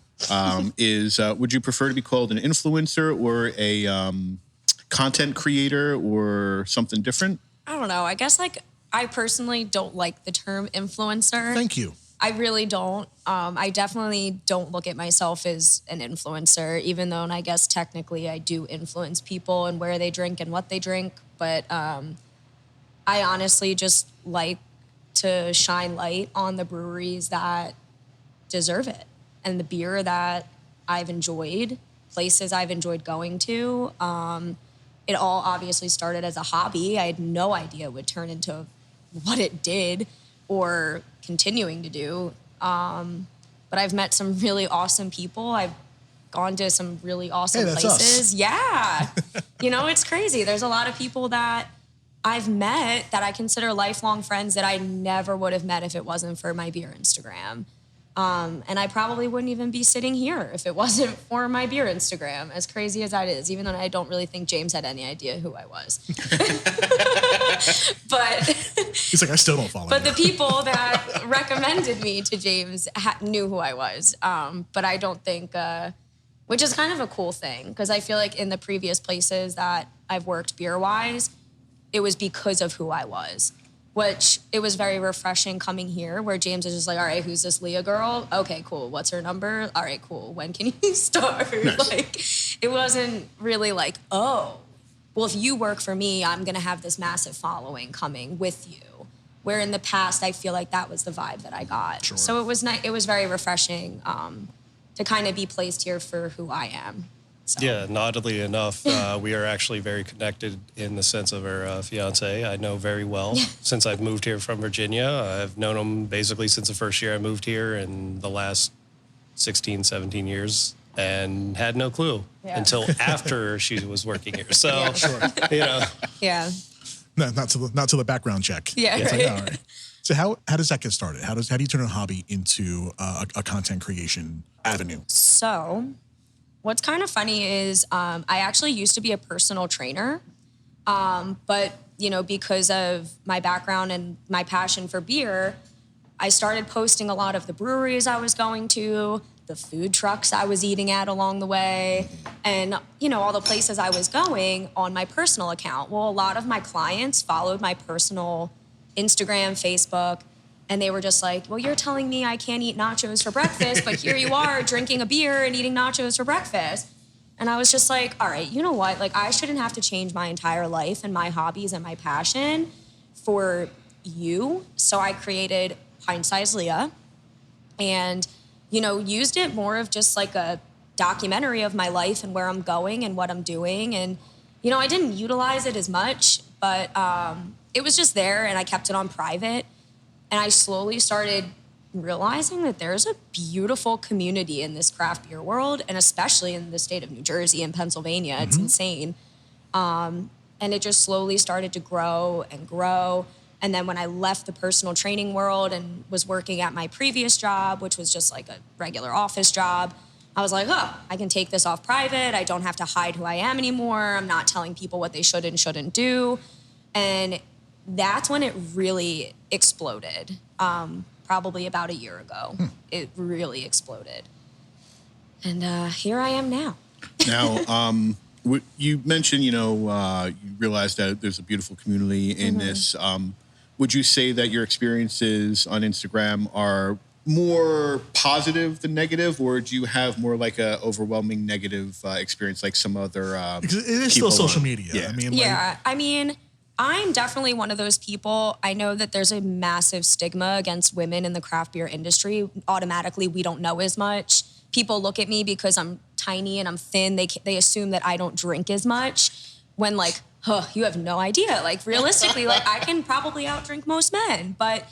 is. Would you prefer to be called an influencer or a content creator or something different? I don't know. I guess I personally don't like the term influencer. Thank you. I really don't. I definitely don't look at myself as an influencer, even though, and I guess technically I do influence people and where they drink and what they drink. But I honestly just like to shine light on the breweries that deserve it and the beer that I've enjoyed, places I've enjoyed going to. It all obviously started as a hobby. I had no idea it would turn into what it did or continuing to do. But I've met some really awesome people. I've gone to some really awesome that's places. us. Yeah. It's crazy. There's a lot of people that I've met that I consider lifelong friends that I never would have met if it wasn't for my beer Instagram. And I probably wouldn't even be sitting here if it wasn't for my beer Instagram, as crazy as that is, even though I don't really think James had any idea who I was. But He's like, I still don't follow But you. the people that recommended me to James knew who I was. But I don't think, which is kind of a cool thing, because I feel like in the previous places that I've worked beer-wise, it was because of who I was. Which it was very refreshing coming here, where James is just like, all right, who's this Leah girl? Okay, cool. What's her number? All right, cool. When can you start? Nice. Like, it wasn't really like, oh, well, if you work for me, I'm going to have this massive following coming with you. Where in the past, I feel like that was the vibe that I got. Sure. So it was nice. It was very refreshing to kind of be placed here for who I am. So. Yeah, and oddly enough, we are actually very connected in the sense of our fiance. I know very well since I've moved here from Virginia. I've known him basically since the first year I moved here, and the last 16, 17 years, and had no clue until after she was working here. So, you know. Yeah. No, not to the background check. Yeah, It's right. like, all right. So how does that get started? How do you turn a hobby into a content creation avenue? So, what's kind of funny is I actually used to be a personal trainer, but because of my background and my passion for beer, I started posting a lot of the breweries I was going to, the food trucks I was eating at along the way, and all the places I was going on my personal account. Well, a lot of my clients followed my personal Instagram, Facebook, and they were just like, well, you're telling me I can't eat nachos for breakfast, but here you are drinking a beer and eating nachos for breakfast. And I was just like, all right, you know what? Like, I shouldn't have to change my entire life and my hobbies and my passion for you. So I created Pint-Sized Leah and, used it more of just like a documentary of my life and where I'm going and what I'm doing. And, I didn't utilize it as much, but it was just there and I kept it on private. And I slowly started realizing that there's a beautiful community in this craft beer world, and especially in the state of New Jersey and Pennsylvania. It's insane. And it just slowly started to grow and grow. And then when I left the personal training world and was working at my previous job, which was just like a regular office job, I was like, oh, I can take this off private. I don't have to hide who I am anymore. I'm not telling people what they should and shouldn't do. And that's when it really exploded, probably about a year ago. It really exploded. And here I am now. Now, you mentioned, you realized that there's a beautiful community in this. Would you say that your experiences on Instagram are more positive than negative, or do you have more like a overwhelming negative experience like some other Because it is still people social on- media. Yeah. I mean, Yeah, I mean, I'm definitely one of those people. I know that there's a massive stigma against women in the craft beer industry. Automatically, we don't know as much. People look at me because I'm tiny and I'm thin. They assume that I don't drink as much when like, you have no idea. Like realistically, like I can probably outdrink most men, but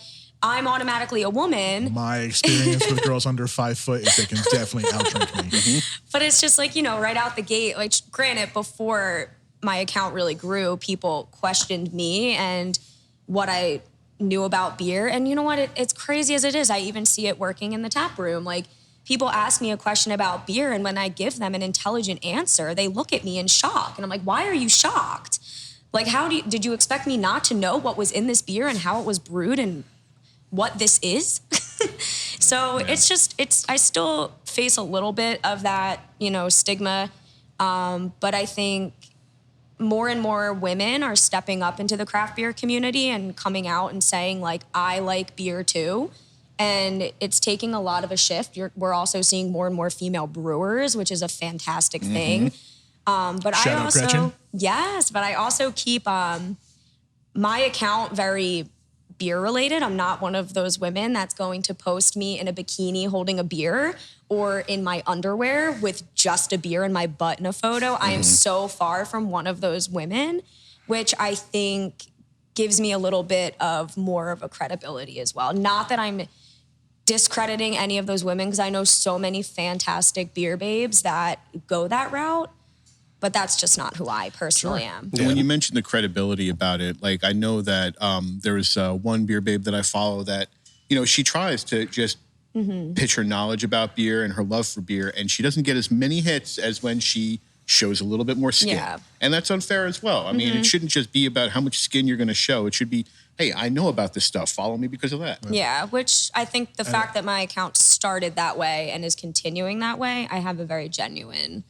I'm automatically a woman. my experience with girls under 5 foot is they can definitely outdrink me. But it's just like, right out the gate, like granted, before my account really grew, people questioned me and what I knew about beer. And you know what? It's crazy as it is. I even see it working in the tap room. Like people ask me a question about beer, and when I give them an intelligent answer, they look at me in shock. And I'm like, why are you shocked? Like, did you expect me not to know what was in this beer and how it was brewed and what this is? So I still face a little bit of that, stigma. But I think more and more women are stepping up into the craft beer community and coming out and saying like, I like beer too. And it's taking a lot of a shift. We're also seeing more and more female brewers, which is a fantastic thing. But Shout I out also, Gretchen. yes, but I also keep my account very beer related. I'm not one of those women that's going to post me in a bikini holding a beer or in my underwear with just a beer in my butt in a photo. I am so far from one of those women, which I think gives me a little bit of more of a credibility as well. Not that I'm discrediting any of those women, because I know so many fantastic beer babes that go that route, but that's just not who I personally am. And when you mentioned the credibility about it, like I know that there was one beer babe that I follow that, she tries to just pitch her knowledge about beer and her love for beer, and she doesn't get as many hits as when she shows a little bit more skin. Yeah. And that's unfair as well. I mean, it shouldn't just be about how much skin you're going to show. It should be, hey, I know about this stuff. Follow me because of that. Yeah, which I think the fact that my account started that way and is continuing that way, I have a very genuine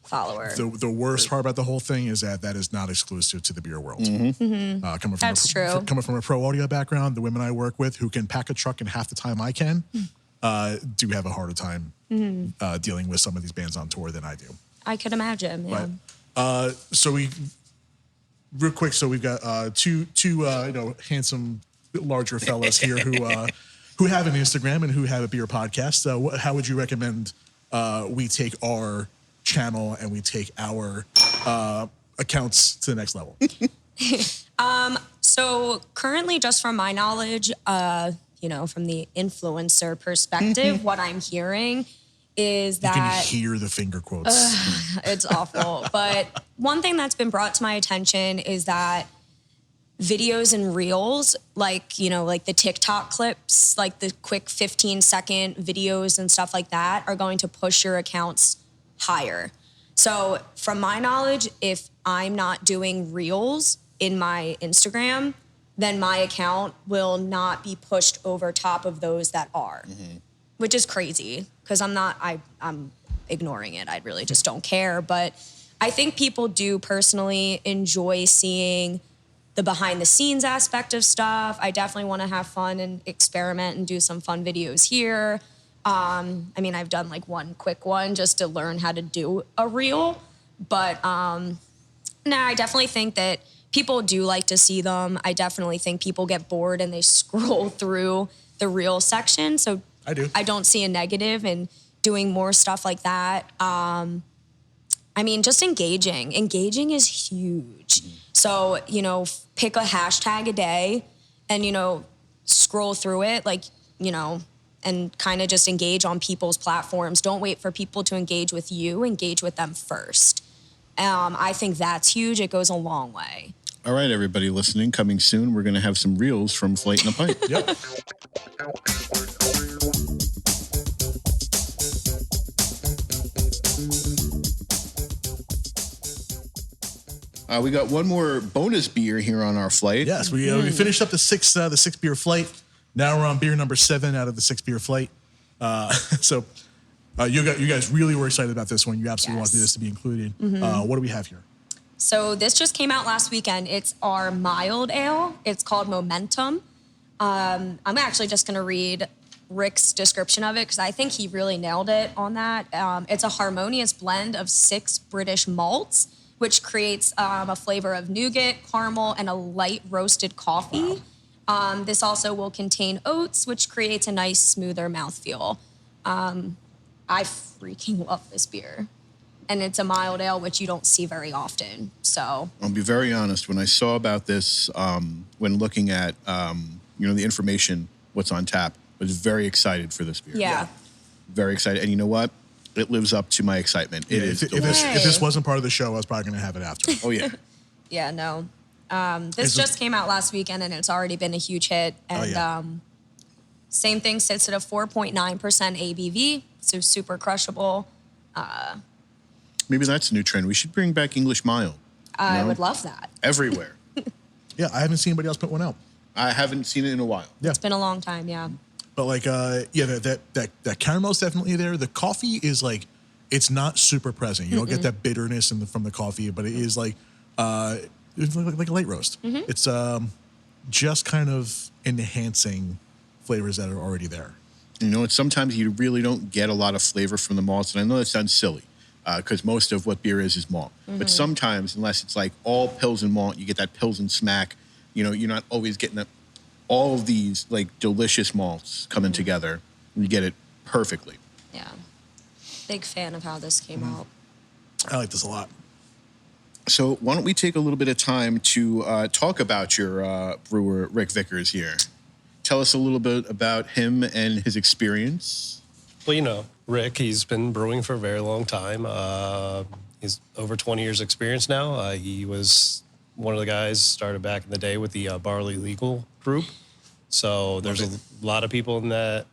follower. The worst part about the whole thing is that is not exclusive to the beer world. That's true. Coming from a pro audio background, the women I work with who can pack a truck in half the time I can do have a harder time dealing with some of these bands on tour than I do. I could imagine. Yeah. But, real quick, so we've got two handsome, larger fellas here who have an Instagram and who have a beer podcast. How would you recommend we take our channel and we take our accounts to the next level? So currently, just from my knowledge, from the influencer perspective, what I'm hearing is that you can hear the finger quotes. It's awful. But one thing that's been brought to my attention is that videos and reels, like the TikTok clips, like the quick 15-second videos and stuff like that, are going to push your accounts higher. So from my knowledge, if I'm not doing reels in my Instagram, then my account will not be pushed over top of those that are, which is crazy because I'm ignoring it. I really just don't care. But I think people do personally enjoy seeing the behind the scenes aspect of stuff. I definitely want to have fun and experiment and do some fun videos here. I've done like one quick one just to learn how to do a reel. But I definitely think that people do like to see them. I definitely think people get bored and they scroll through the reel section. So I do. I don't see a negative in doing more stuff like that. Just engaging. Engaging is huge. So, pick a hashtag a day and, scroll through it, and kind of just engage on people's platforms. Don't wait for people to engage with you. Engage with them first. I think that's huge. It goes a long way. All right, everybody listening, coming soon, we're going to have some reels from Flight and a Pint. Yep. We got one more bonus beer here on our flight. Yes, we finished up the six beer flight. Now we're on beer number 7 out of the 6 beer flight. You guys really were excited about this one. You absolutely wanted this to be included. What do we have here? So this just came out last weekend. It's our mild ale. It's called Momentum. I'm actually just going to read Rick's description of it because I think he really nailed it on that. It's a harmonious blend of 6 British malts, which creates a flavor of nougat, caramel, and a light roasted coffee. Wow. This also will contain oats, which creates a nice, smoother mouthfeel. I freaking love this beer. And it's a mild ale, which you don't see very often. So I'll be very honest. When I saw about this, when looking at the information, what's on tap, I was very excited for this beer. Yeah. Very excited. And you know what? It lives up to my excitement. If this wasn't part of the show, I was probably going to have it after. Oh, yeah. Yeah, no. This just came out last weekend, and it's already been a huge hit. And same thing, sits at a 4.9% ABV, so super crushable. Maybe that's a new trend. We should bring back English mild. I would love that. Everywhere. Yeah, I haven't seen anybody else put one out. I haven't seen it in a while. Yeah. It's been a long time, yeah. But that caramel's definitely there. The coffee is it's not super present. You don't get that bitterness from the coffee, but it is like a light roast. It's just kind of enhancing flavors that are already there. Sometimes you really don't get a lot of flavor from the malts, and I know that sounds silly because most of what beer is malt. But sometimes, unless it's like all Pilsen malt, you get that Pilsen smack. You're not always getting all of these delicious malts coming together. And you get it perfectly. Yeah. Big fan of how this came out. I like this a lot. So why don't we take a little bit of time to talk about your brewer, Rick Vickers here. Tell us a little bit about him and his experience. Well, Rick, he's been brewing for a very long time. He's over 20 years experience now. He was one of the guys started back in the day with the Barley Legal group. So there's a lot of people in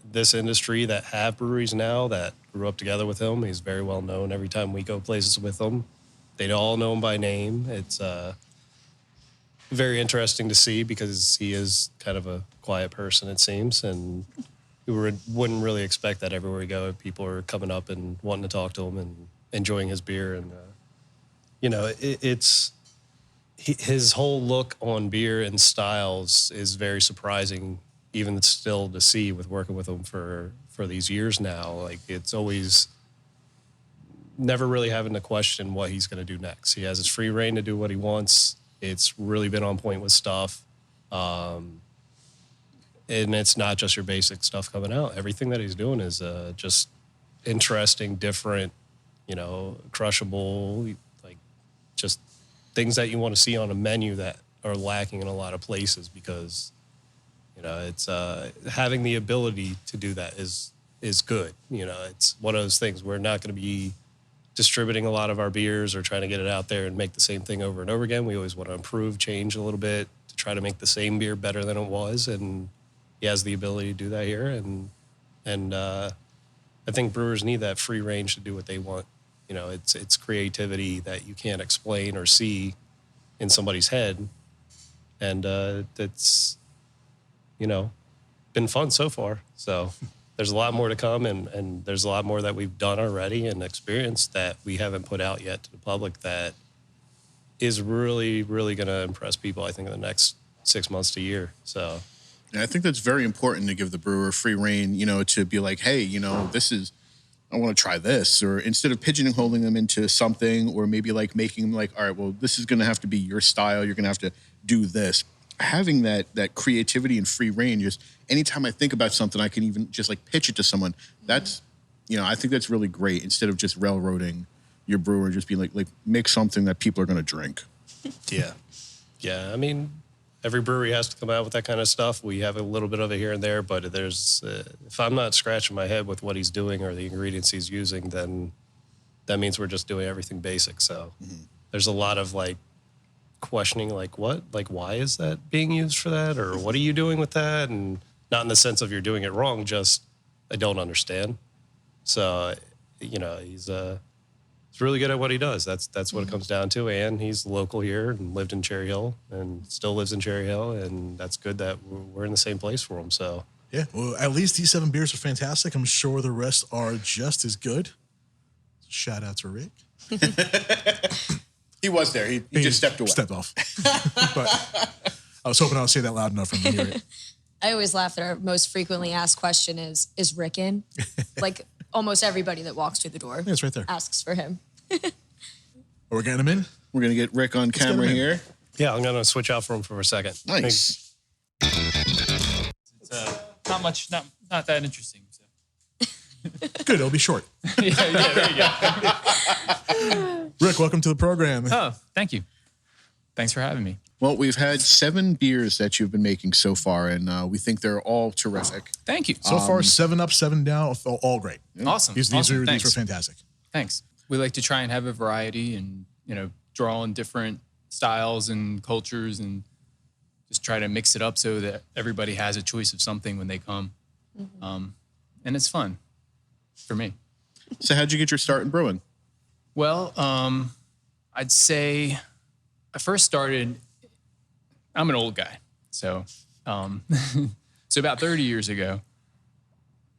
this industry that have breweries now that grew up together with him. He's very well known. Every time we go places with him, they all know him by name. It's very interesting to see because he is kind of a quiet person, it seems, and wouldn't really expect that everywhere we go. People are coming up and wanting to talk to him and enjoying his beer. And, it's his whole look on beer and styles is very surprising, even still to see with working with him for these years now. Like, it's always never really having to question what he's going to do next. He has his free reign to do what he wants. It's really been on point with stuff. And it's not just your basic stuff coming out. Everything that he's doing is just interesting, different, crushable, like just things that you want to see on a menu that are lacking in a lot of places because, it's having the ability to do that is good. It's one of those things. We're not going to be distributing a lot of our beers or trying to get it out there and make the same thing over and over again. We always want to improve, change a little bit to try to make the same beer better than it was. And he has the ability to do that here. And I think brewers need that free range to do what they want. It's creativity that you can't explain or see in somebody's head. And it's, been fun so far. So there's a lot more to come, and there's a lot more that we've done already and experienced that we haven't put out yet to the public that is really, really going to impress people, I think, in the next 6 months to a year. So And I think that's very important to give the brewer free reign, to be like, hey, I want to try this. Or instead of pigeonholing them into something, or maybe like making them like, all right, well, this is going to have to be your style. You're going to have to do this. Having that creativity and free reign, just anytime I think about something, I can even just like pitch it to someone. That's, I think that's really great, instead of just railroading your brewer, just being like make something that people are going to drink. Yeah. Yeah. I mean, every brewery has to come out with that kind of stuff. We have a little bit of it here and there, but there's, if I'm not scratching my head with what he's doing or the ingredients he's using, then that means we're just doing everything basic. So there's a lot of like questioning, like what, like why is that being used for that, or what are you doing with that? And not in the sense of you're doing it wrong, just I don't understand. So he's really good at what he does. That's what it comes down to. And he's local here and lived in Cherry Hill and still lives in Cherry Hill, and that's good that we're in the same place for him. So yeah, well, at least these 7 beers are fantastic. I'm sure the rest are just as good. Shout out to Rick. He was there. He just stepped away. Stepped off. But I was hoping I would say that loud enough for him to hear it. I always laugh that our most frequently asked question is Rick in? Like almost everybody that walks through the door it's right there. asks for him. We're getting him in? We're going to get Rick on camera here. yeah, I'm going to switch out for him for a second. Nice. It's not much, not that interesting. So. Good, it'll be short. yeah, there you go. Rick, welcome to the program. Oh, thank you. Thanks for having me. Well, we've had 7 beers that you've been making so far, and we think they're all terrific. Thank you. So far, 7 up, 7 down, all great. Awesome. These Awesome. were fantastic. Thanks. We like to try and have a variety and, draw on different styles and cultures and just try to mix it up so that everybody has a choice of something when they come. Mm-hmm. And it's fun for me. So how'd you get your start in brewing? Well, I'd say I first started, I'm an old guy. So, so about 30 years ago,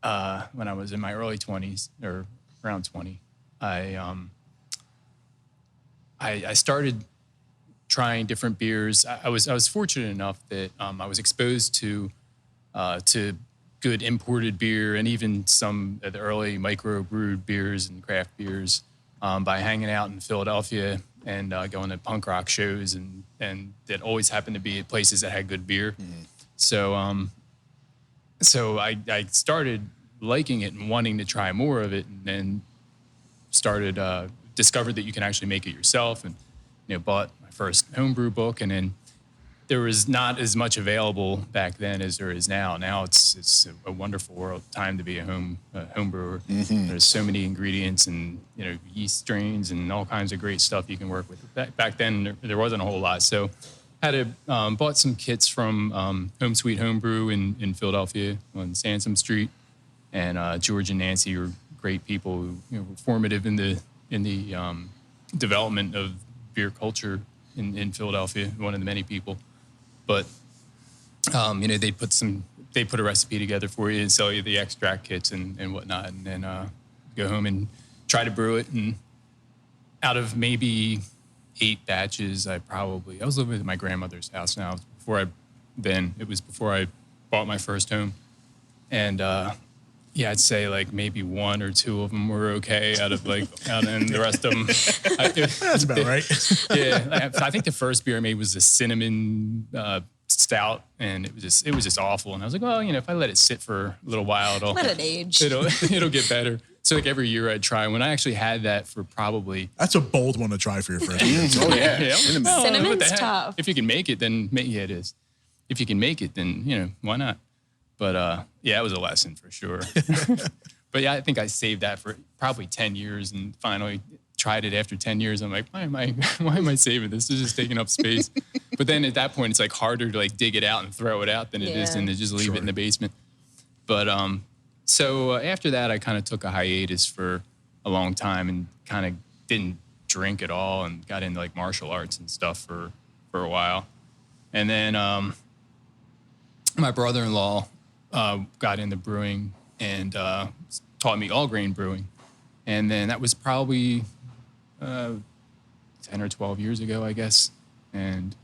when I was in my early 20s or around 20, I started trying different beers. I was fortunate enough that I was exposed to good imported beer and even some of the early micro-brewed beers and craft beers by hanging out in Philadelphia and going to punk rock shows and that always happened to be at places that had good beer. Mm-hmm. So I started liking it and wanting to try more of it, and then discovered that you can actually make it yourself, and bought my first homebrew book. And then there was not as much available back then as there is now. Now it's a wonderful time to be a home brewer. Mm-hmm. There's so many ingredients and yeast strains and all kinds of great stuff you can work with. Back then there wasn't a whole lot. So bought some kits from Home Sweet Homebrew in Philadelphia on Sansom Street, and George and Nancy are great people who were formative in the development of beer culture in Philadelphia. One of the many people, but they put a recipe together for you and sell you the extract kits and whatnot, and then go home and try to brew it. And out of maybe 8 batches, I was living at my grandmother's house now. It was before I bought my first home. And I'd say like maybe 1 or 2 of them were okay and the rest of them. That's about right. Yeah. I think the first beer I made was a cinnamon stout, and it was just awful. And I was like, well, if I let it sit for a little while, let it age. It'll get better. So like every year I'd try. When I actually had that for probably... That's a bold one to try for your first year. Oh, yeah. Cinnamon. Cinnamon's tough. If you can make it, then it is. If you can make it, then, why not? But it was a lesson for sure. But yeah, I think I saved that for probably 10 years and finally tried it after 10 years. I'm like, why am I saving this? This is just taking up space. But then at that point, it's like harder to like dig it out and throw it out than it is to just leave it in the basement. But so after that, I kind of took a hiatus for a long time and kind of didn't drink at all and got into like martial arts and stuff for a while. And then my brother-in-law got into brewing and taught me all grain brewing. And then that was probably 10 or 12 years ago, I guess. And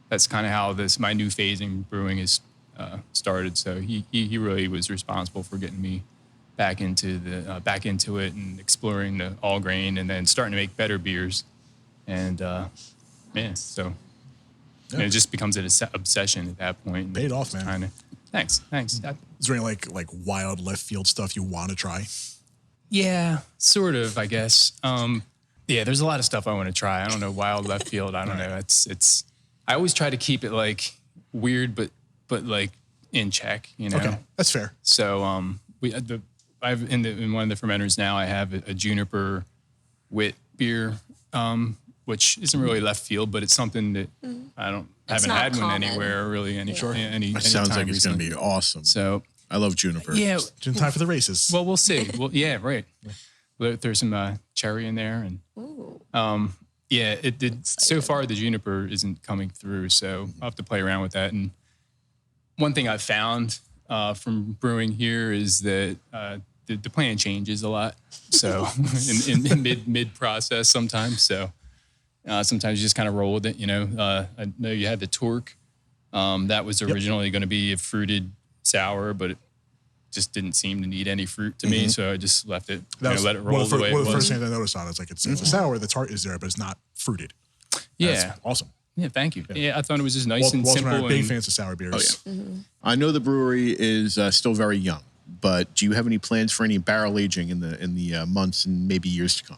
that's kind of how my new phase in brewing is started. So he really was responsible for getting me back into it and exploring the all grain and then starting to make better beers. And so it just becomes an obsession at that point. Paid off, man. Thanks. Is there any like wild left field stuff you want to try? Yeah, sort of, I guess. There's a lot of stuff I want to try. I don't know, wild left field. I don't know. It's. I always try to keep it like weird, but like in check. Okay, that's fair. So I've in one of the fermenters now. I have a juniper Whitbier, which isn't really left field, but it's something that haven't had one anywhere really any sounds like it's going to be awesome. So I love juniper. Yeah, in time for the races. Well, we'll see. Well, yeah, right. There's some cherry in there, and it did. So far, the juniper isn't coming through, so I'll have to play around with that. And one thing I've found from brewing here is that the plan changes a lot. So in mid process sometimes. So sometimes you just kind of roll with it. I know you had the torque. That was originally going to be a fruited sour, but it just didn't seem to need any fruit to me, so I just left it. Let it roll the way it was. One of the first things I noticed on it is like it's a sour. The tart is there, but it's not fruited. That's awesome. Yeah, thank you. Yeah, I thought it was just nice and simple. And big fans of sour beers. Oh, yeah. I know the brewery is still very young, but do you have any plans for any barrel aging in the months and maybe years to come?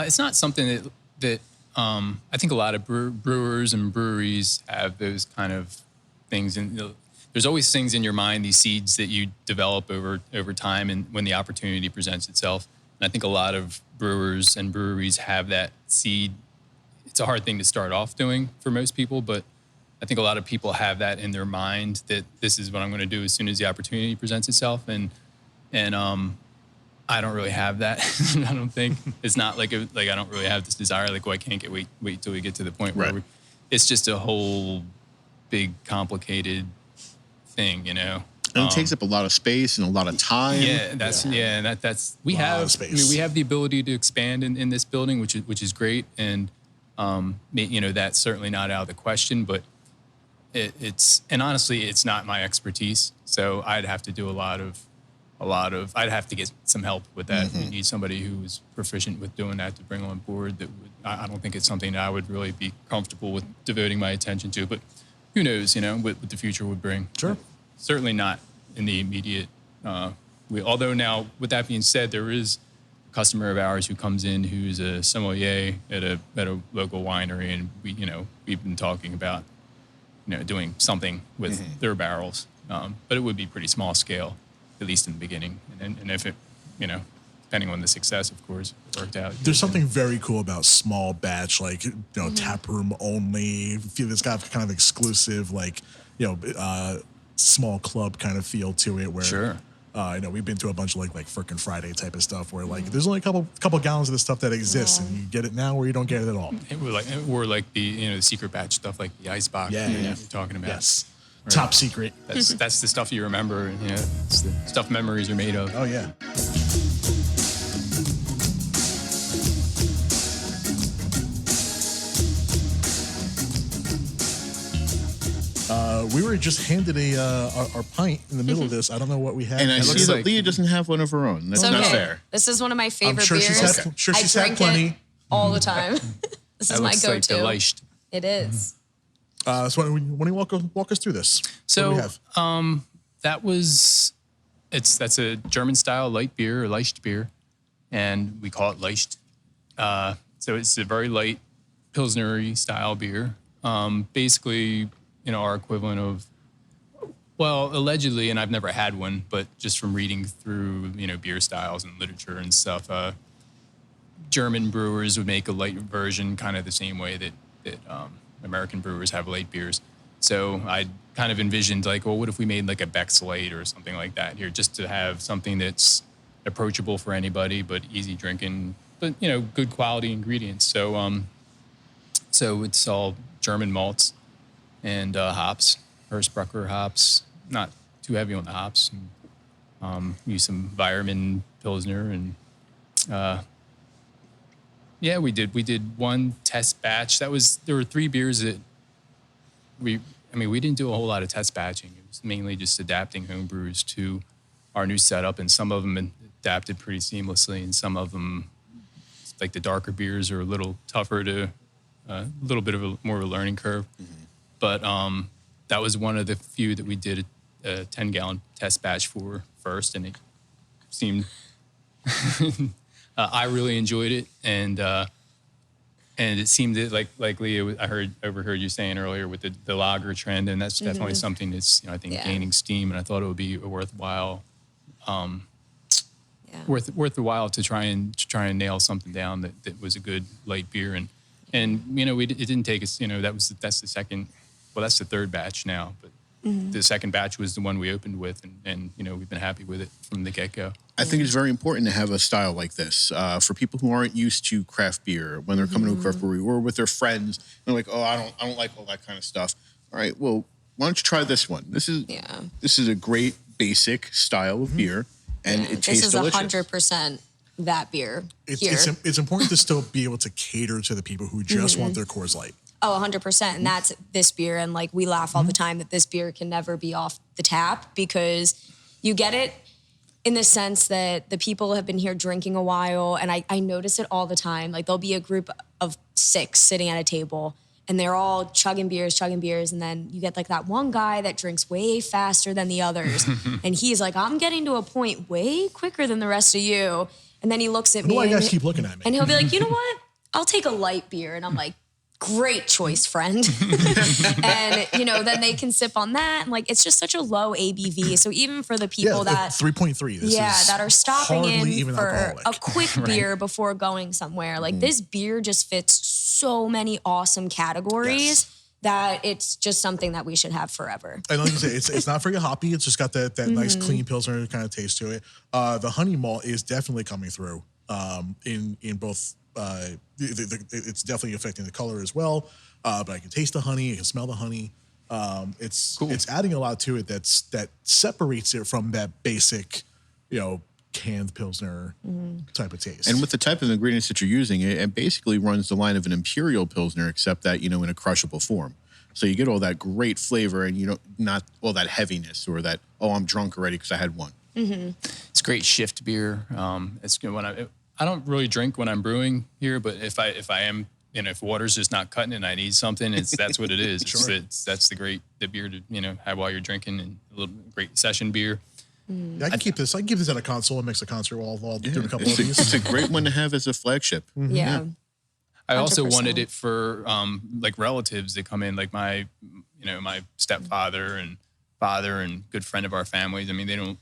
It's not something that I think a lot of brewers and breweries have those kind of things. And there's always things in your mind, these seeds that you develop over time and when the opportunity presents itself. And I think a lot of brewers and breweries have that seed. It's a hard thing to start off doing for most people, but I think a lot of people have that in their mind that this is what I'm going to do as soon as the opportunity presents itself. And I don't really have that. I don't think it's not like I don't really have this desire. Like, I can't wait till we get to the point where it's just a whole big complicated thing, And it takes up a lot of space and a lot of time. Yeah, that's we have the ability to expand in this building, which is great, and that's certainly not out of the question. But and honestly, it's not my expertise, so I'd have to do I'd have to get some help with that. We need somebody who's proficient with doing that to bring on board. I don't think it's something that I would really be comfortable with devoting my attention to, but who knows, what the future would bring. Sure. Certainly not in the immediate. Although now, with that being said, there is a customer of ours who comes in who's a sommelier at a local winery, and we've been talking about doing something with their barrels, but it would be pretty small scale, at least in the beginning. And if it depending on the success, of course, it worked out. There's something very cool about small batch, like, you know, tap room only. Feel it's got kind of exclusive, like, you know, small club kind of feel to it. Where, Sure. You know, we've been to a bunch of like Frickin' Friday type of stuff where like there's only a couple gallons of the stuff that exists, and you get it now or you don't get it at all. Or like the, you know, the secret batch stuff, like the ice box. Yeah, you're talking about. Yes, Right. top secret. That's the stuff you remember. You know, it's the stuff memories are made of. Oh yeah. We were just handed our pint in the middle of this. I don't know what we had. And I see looks that like- Leah doesn't have one of her own. That's It's not okay. fair. This is one of my favorite sure beers. she's had- sure she's I had drink plenty. it all the time. This is That my looks go-to. like the Leicht. It is. So why don't you walk us through this? What do So we have? that's a German style light beer or Leicht beer, and we call it Leicht. So it's a very light Pilsner style beer. Basically, you know, our equivalent of, well, allegedly, and I've never had one, but just from reading through, you know, beer styles and literature and stuff, German brewers would make a light version kind of the same way that American brewers have light beers. So I kind of envisioned like, well, what if we made like a Beck's Light or something like that here, just to have something that's approachable for anybody, but easy drinking, but, you know, good quality ingredients. So so it's all German malts and hops, Hersbrucker hops, not too heavy on the hops. And, use some Weirmann Pilsner and yeah, we did one test batch. There were 3 beers that we didn't do a whole lot of test batching. It was mainly just adapting home brews to our new setup, and some of them adapted pretty seamlessly, and some of them, like the darker beers, are a little tougher to, a little bit of more of a learning curve. Mm-hmm. But that was one of the few that we did a 10-gallon test batch for first, and it seemed I really enjoyed it, and it seemed that like Leah, I overheard you saying earlier with the lager trend, and that's definitely something that's, you know, I think gaining steam, and I thought it would be a worthwhile, worth the while to try and nail something down that was a good light beer, and you know, it didn't take us, you know, that's the second, well, that's the third batch now, but the second batch was the one we opened with, and you know, we've been happy with it from the get-go. I think it's very important to have a style like this for people who aren't used to craft beer when they're coming to a craft brewery or with their friends. They're like, oh, I don't like all that kind of stuff. All right, well, why don't you try this one? This is a great basic style of beer, and it tastes delicious. This is 100% that beer here. It's important to still be able to cater to the people who just want their Coors Light. Oh, 100%. And that's this beer. And like, we laugh all the time that this beer can never be off the tap, because you get it in the sense that the people have been here drinking a while. And I notice it all the time. Like, there'll be a group of 6 sitting at a table, and they're all chugging beers. And then you get like that one guy that drinks way faster than the others. And he's like, I'm getting to a point way quicker than the rest of you. And then he looks at me. Why you guys keep looking at me? And he'll be like, you know what? I'll take a light beer. And I'm like, great choice, friend. And, you know, then they can sip on that. And like, it's just such a low ABV. So even for the people that 3.3, that are stopping in for alcoholic. a quick beer before going somewhere, like this beer just fits so many awesome categories that it's just something that we should have forever. And like you say, it's not very hoppy. It's just got that nice clean Pilsner kind of taste to it. The honey malt is definitely coming through in both. It's definitely affecting the color as well, but I can taste the honey, I can smell the honey. It's adding a lot to it that separates it from that basic, you know, canned Pilsner type of taste. And with the type of ingredients that you're using, it basically runs the line of an Imperial Pilsner, except that, you know, in a crushable form. So you get all that great flavor, and, you know, not all that heaviness or that, oh, I'm drunk already because I had one. It's great shift beer. It's good when I don't really drink when I'm brewing here, but if I am, you know, if water's just not cutting it and I need something, that's what it is. Sure. That's the beer to, you know, have while you're drinking, and a little great session beer. I can keep this. I can give this at a console and mix a concert while doing a couple of these. It's a great one to have as a flagship. Yeah. I also 100%. wanted it for like relatives that come in, like my stepfather and father and good friend of our families. I mean, they don't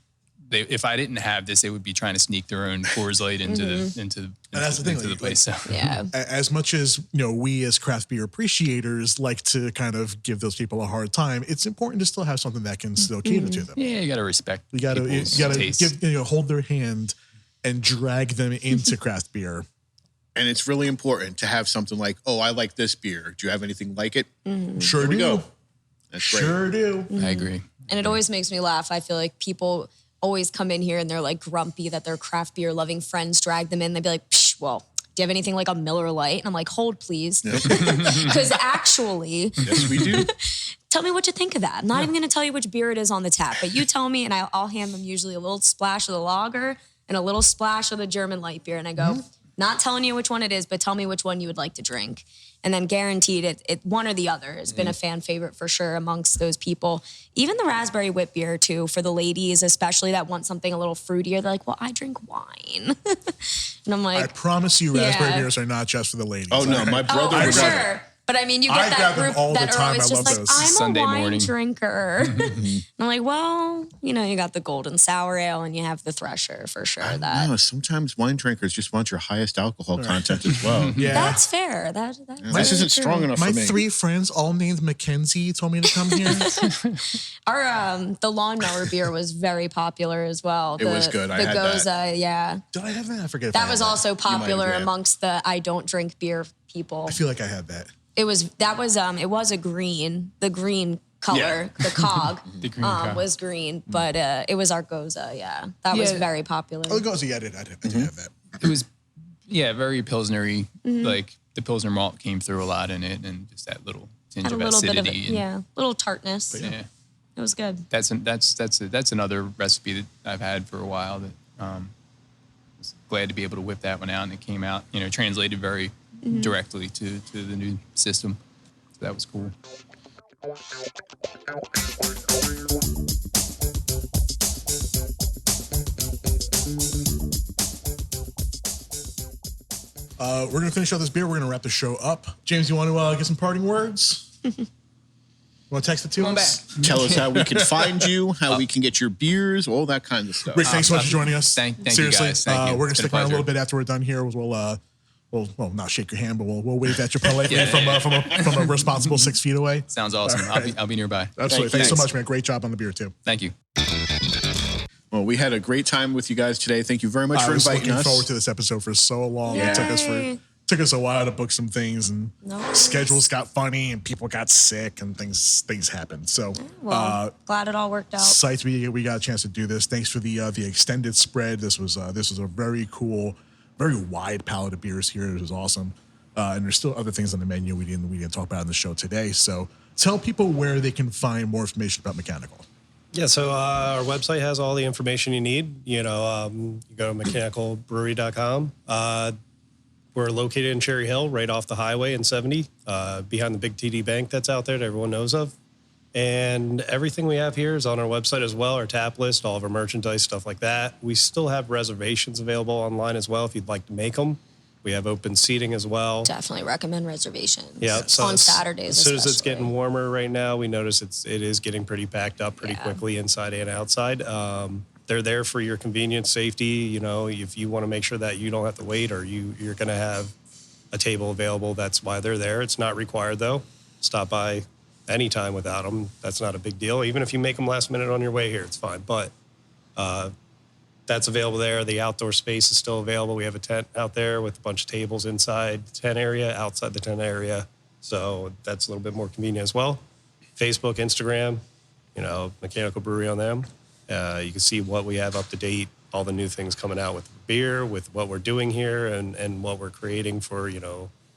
if I didn't have this, they would be trying to sneak their own Coors Light into the place. So. Yeah. As much as we as craft beer appreciators like to kind of give those people a hard time, it's important to still have something that can still cater to them. Yeah, you got to respect. You got to give hold their hand and drag them into craft beer. And it's really important to have something like, oh, I like this beer. Do you have anything like it? Sure Here we do. go. That's great. Sure do. I agree. And it always makes me laugh. I feel like people always come in here and they're like grumpy that their craft beer loving friends drag them in. They'd be like, psh, well, do you have anything like a Miller Lite? And I'm like, hold please. Because actually, Yes, we do. tell me what you think of that. I'm not even going to tell you which beer it is on the tap, but you tell me and I'll hand them usually a little splash of the lager and a little splash of the German light beer. And I go, not telling you which one it is, but tell me which one you would like to drink. And then guaranteed it one or the other has been a fan favorite for sure amongst those people. Even the raspberry Whitbier too, for the ladies, especially that want something a little fruitier. They're like, well, I drink wine. And I'm like, I promise you raspberry beers are not just for the ladies. Oh, no, All right? my brother for was sure. But I mean, you I get grab that them group all the that are time. always I just love like, those. I'm Sunday a wine morning. drinker. I'm like, well, you got the golden sour ale and you have the Thresher for sure. I don't know. Sometimes wine drinkers just want your highest alcohol content as well. Yeah. That's fair. That's This isn't strong enough My for me. 3 friends, all named Mackenzie, told me to come here. Our the lawnmower beer was very popular as well. It was good. I The had that. Goza, yeah. Did I have that? I forget. If I That had was that. also popular have. amongst the I don't drink beer people. I feel like I had that. It was a green, the green color, Yeah. the cog The green cog. was green, but it was our Goza, yeah. That was Yeah. very popular. Oh, it goes. Yeah, I did have that. It was, very Pilsnery. Like the Pilsner malt came through a lot in it, and just that little tinge Had a of little bit acidity. of it, little tartness. Yeah. It was good. That's another recipe that I've had for a while that was glad to be able to whip that one out, and it came out, translated very directly to the new system. So that was cool. We're gonna finish out this beer. We're gonna wrap the show up. James, you want to get some parting words? You want to text it to us? Tell us how we can find you, how we can get your beers, all that kind of stuff. Rick, thanks so much for joining us. Thank you, Seriously, guys. Thank you. we're gonna It's been a stick around a pleasure. little bit after we're done here. We'll not shake your hand, but we'll wave at you politely from a responsible 6 feet away. Sounds awesome. I'll be nearby. Absolutely. Thanks. Thanks so much, man. Great job on the beer too. Thank you. Well, we had a great time with you guys today. Thank you very much I for was inviting looking us. forward to this episode for so long. It Yay. took us a while to book some things, and No. schedules got funny, and people got sick, and things happened. So, Well, glad it all worked out. sites we got a chance to do this. Thanks for the extended spread. This was a very cool, very wide palette of beers here. It was awesome, and there's still other things on the menu we didn't talk about in the show today. So, tell people where they can find more information about Mechanical. Yeah, so our website has all the information you need. You go to mechanicalbrewery.com. We're located in Cherry Hill, right off the highway in 70, behind the big TD Bank that's out there that everyone knows of. And everything we have here is on our website as well, our tap list, all of our merchandise, stuff like that. We still have reservations available online as well if you'd like to make them. We have open seating as well. Definitely recommend reservations. Yeah, so on as- Saturdays. As soon as it's especially. getting warmer right now, we notice it is getting pretty packed up pretty Yeah. quickly inside and outside. They're there for your convenience, safety. If you want to make sure that you don't have to wait or you're going to have a table available, that's why they're there. It's not required though. Stop by anytime without them. That's not a big deal. Even if you make them last minute on your way here, it's fine. But that's available there. The outdoor space is still available. We have a tent out there with a bunch of tables inside the tent area, outside the tent area. So that's a little bit more convenient as well. Facebook, Instagram, Mechanical Brewery on them. You can see what we have up to date, all the new things coming out with beer, with what we're doing here and what we're creating for,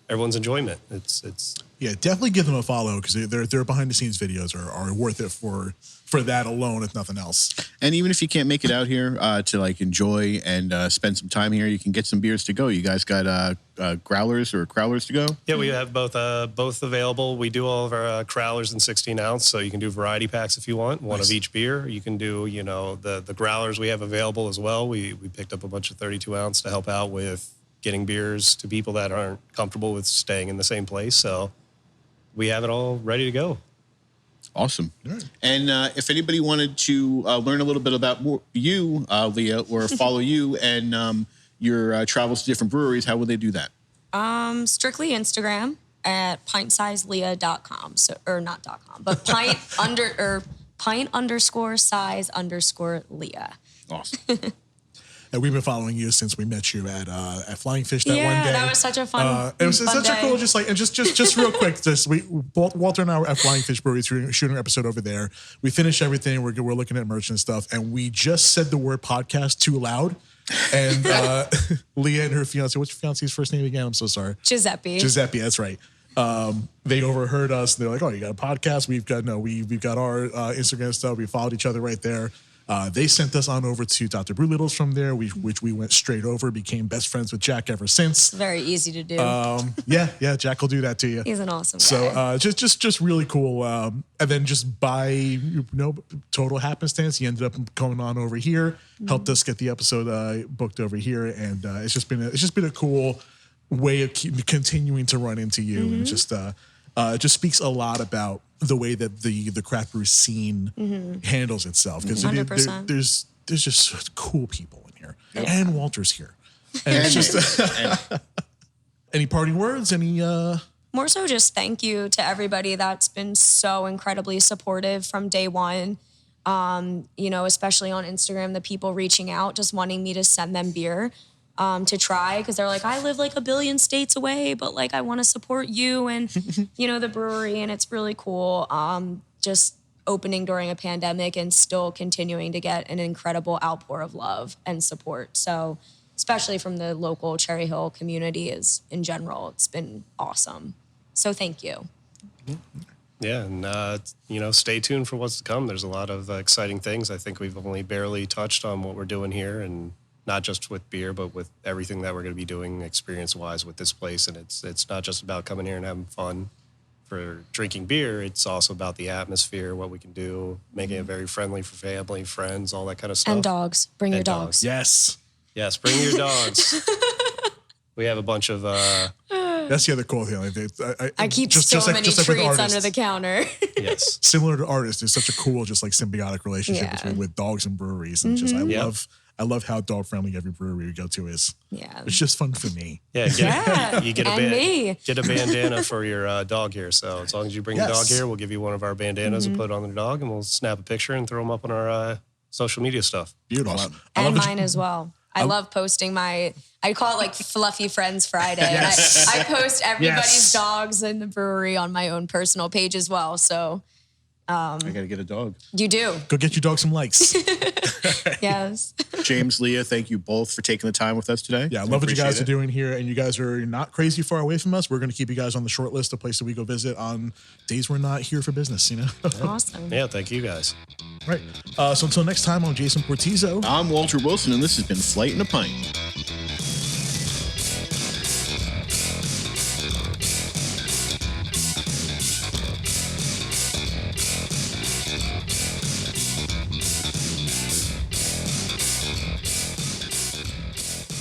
everyone's enjoyment. It's Yeah, definitely give them a follow because their behind the scenes videos are worth it for that alone, if nothing else. And even if you can't make it out here to enjoy and spend some time here, you can get some beers to go. You guys got growlers or crowlers to go? Yeah, we have both available. We do all of our crowlers in 16 ounce, so you can do variety packs if you want, one of each beer. You can do, the growlers we have available as well. We picked up a bunch of 32 ounce to help out with getting beers to people that aren't comfortable with staying in the same place. So we have it all ready to go. Awesome. And if anybody wanted to learn a little bit about you, Leah, or follow you and your travels to different breweries, how would they do that? Strictly Instagram at pintsizeLeah.com. So, or not .com, but pint_size_Leah. Awesome. And we've been following you since we met you at Flying Fish that one day. Yeah, that was such a fun. It was fun such day. a cool, just real quick. Walter and I were at Flying Fish Brewery shooting an episode over there. We finished everything. We're looking at merch and stuff, and we just said the word podcast too loud. And Leah and her fiance, what's your fiance's first name again? I'm so sorry. Giuseppe, that's right. They overheard us. They're like, "Oh, you got a podcast? We've got our Instagram stuff. We followed each other right there." They sent us on over to Dr. Brew Littles from there, which we went straight over, became best friends with Jack ever since. very easy to do. Yeah, Jack will do that to you. He's an awesome So guy. just really cool. And then just by total happenstance, he ended up going on over here, helped us get the episode booked over here, and it's just been a cool way of continuing to run into you, and it just speaks a lot about the way that the craft brew scene handles itself, because 100%. there's just such cool people in here, and Walter's here, and it's just any parting words, More so just thank you to everybody that's been so incredibly supportive from day one. Especially on Instagram, the people reaching out, just wanting me to send them beer to try, because they're like, I live like a billion states away, but like I want to support you and the brewery, and it's really cool. Just opening during a pandemic and still continuing to get an incredible outpour of love and support. So especially from the local Cherry Hill community in general, it's been awesome. So thank you. Yeah, and stay tuned for what's to come. There's a lot of exciting things. I think we've only barely touched on what we're doing here, and not just with beer, but with everything that we're going to be doing experience-wise with this place. And it's not just about coming here and having fun for drinking beer. It's also about the atmosphere, what we can do, making it very friendly for family, friends, all that kind of stuff. And dogs. Bring your dogs. yes. Yes, bring your dogs. We have a bunch of... That's the other cool thing. I keep just so like many with treats artists. under the counter. yes. Similar to artists, there's such a cool, just like symbiotic relationship with dogs and breweries, and I love how dog friendly every brewery we go to is. Yeah, it's just fun for me. Yeah, you get a bandana for your dog here. So as long as you bring the dog here, we'll give you one of our bandanas and put it on the dog, and we'll snap a picture and throw them up on our social media stuff. Beautiful. And mine as well. I love posting I call it like Fluffy Friends Friday. Yes. And I post everybody's dogs in the brewery on my own personal page as well. So I got to get a dog. you do. Go get your dog some likes. Yes. James, Leah, thank you both for taking the time with us today. Yeah, I love what you guys are doing here, and you guys are not crazy far away from us. We're going to keep you guys on the short list of places we go visit on days we're not here for business, Awesome. Yeah, thank you guys. Right. So until next time, I'm Jason Portizo. I'm Walter Wilson, and this has been Flight in a Pint.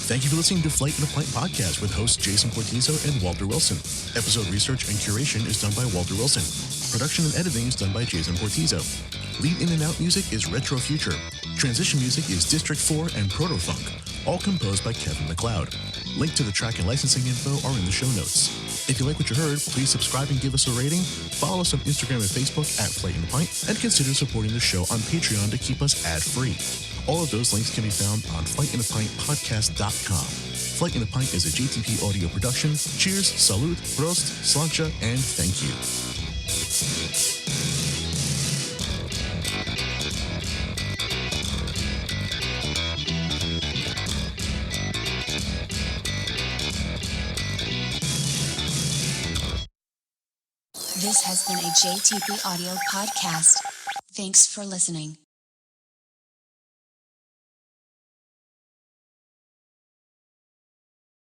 Thank you for listening to Flight in a Pint podcast with hosts Jason Portizo and Walter Wilson. Episode research and curation is done by Walter Wilson. Production and editing is done by Jason Portizo. Lead in and out music is RetroFuture. Transition music is District 4 and Protofunk, all composed by Kevin MacLeod. Link to the track and licensing info are in the show notes. If you like what you heard, please subscribe and give us a rating. Follow us on Instagram and Facebook at Flight in a Pint, and consider supporting the show on Patreon to keep us ad-free. All of those links can be found on flightinapintpodcast.com. Flight in a Pint is a JTP audio production. Cheers, salute, prost, slancha, and thank you. This has been a JTP Audio podcast. Thanks for listening.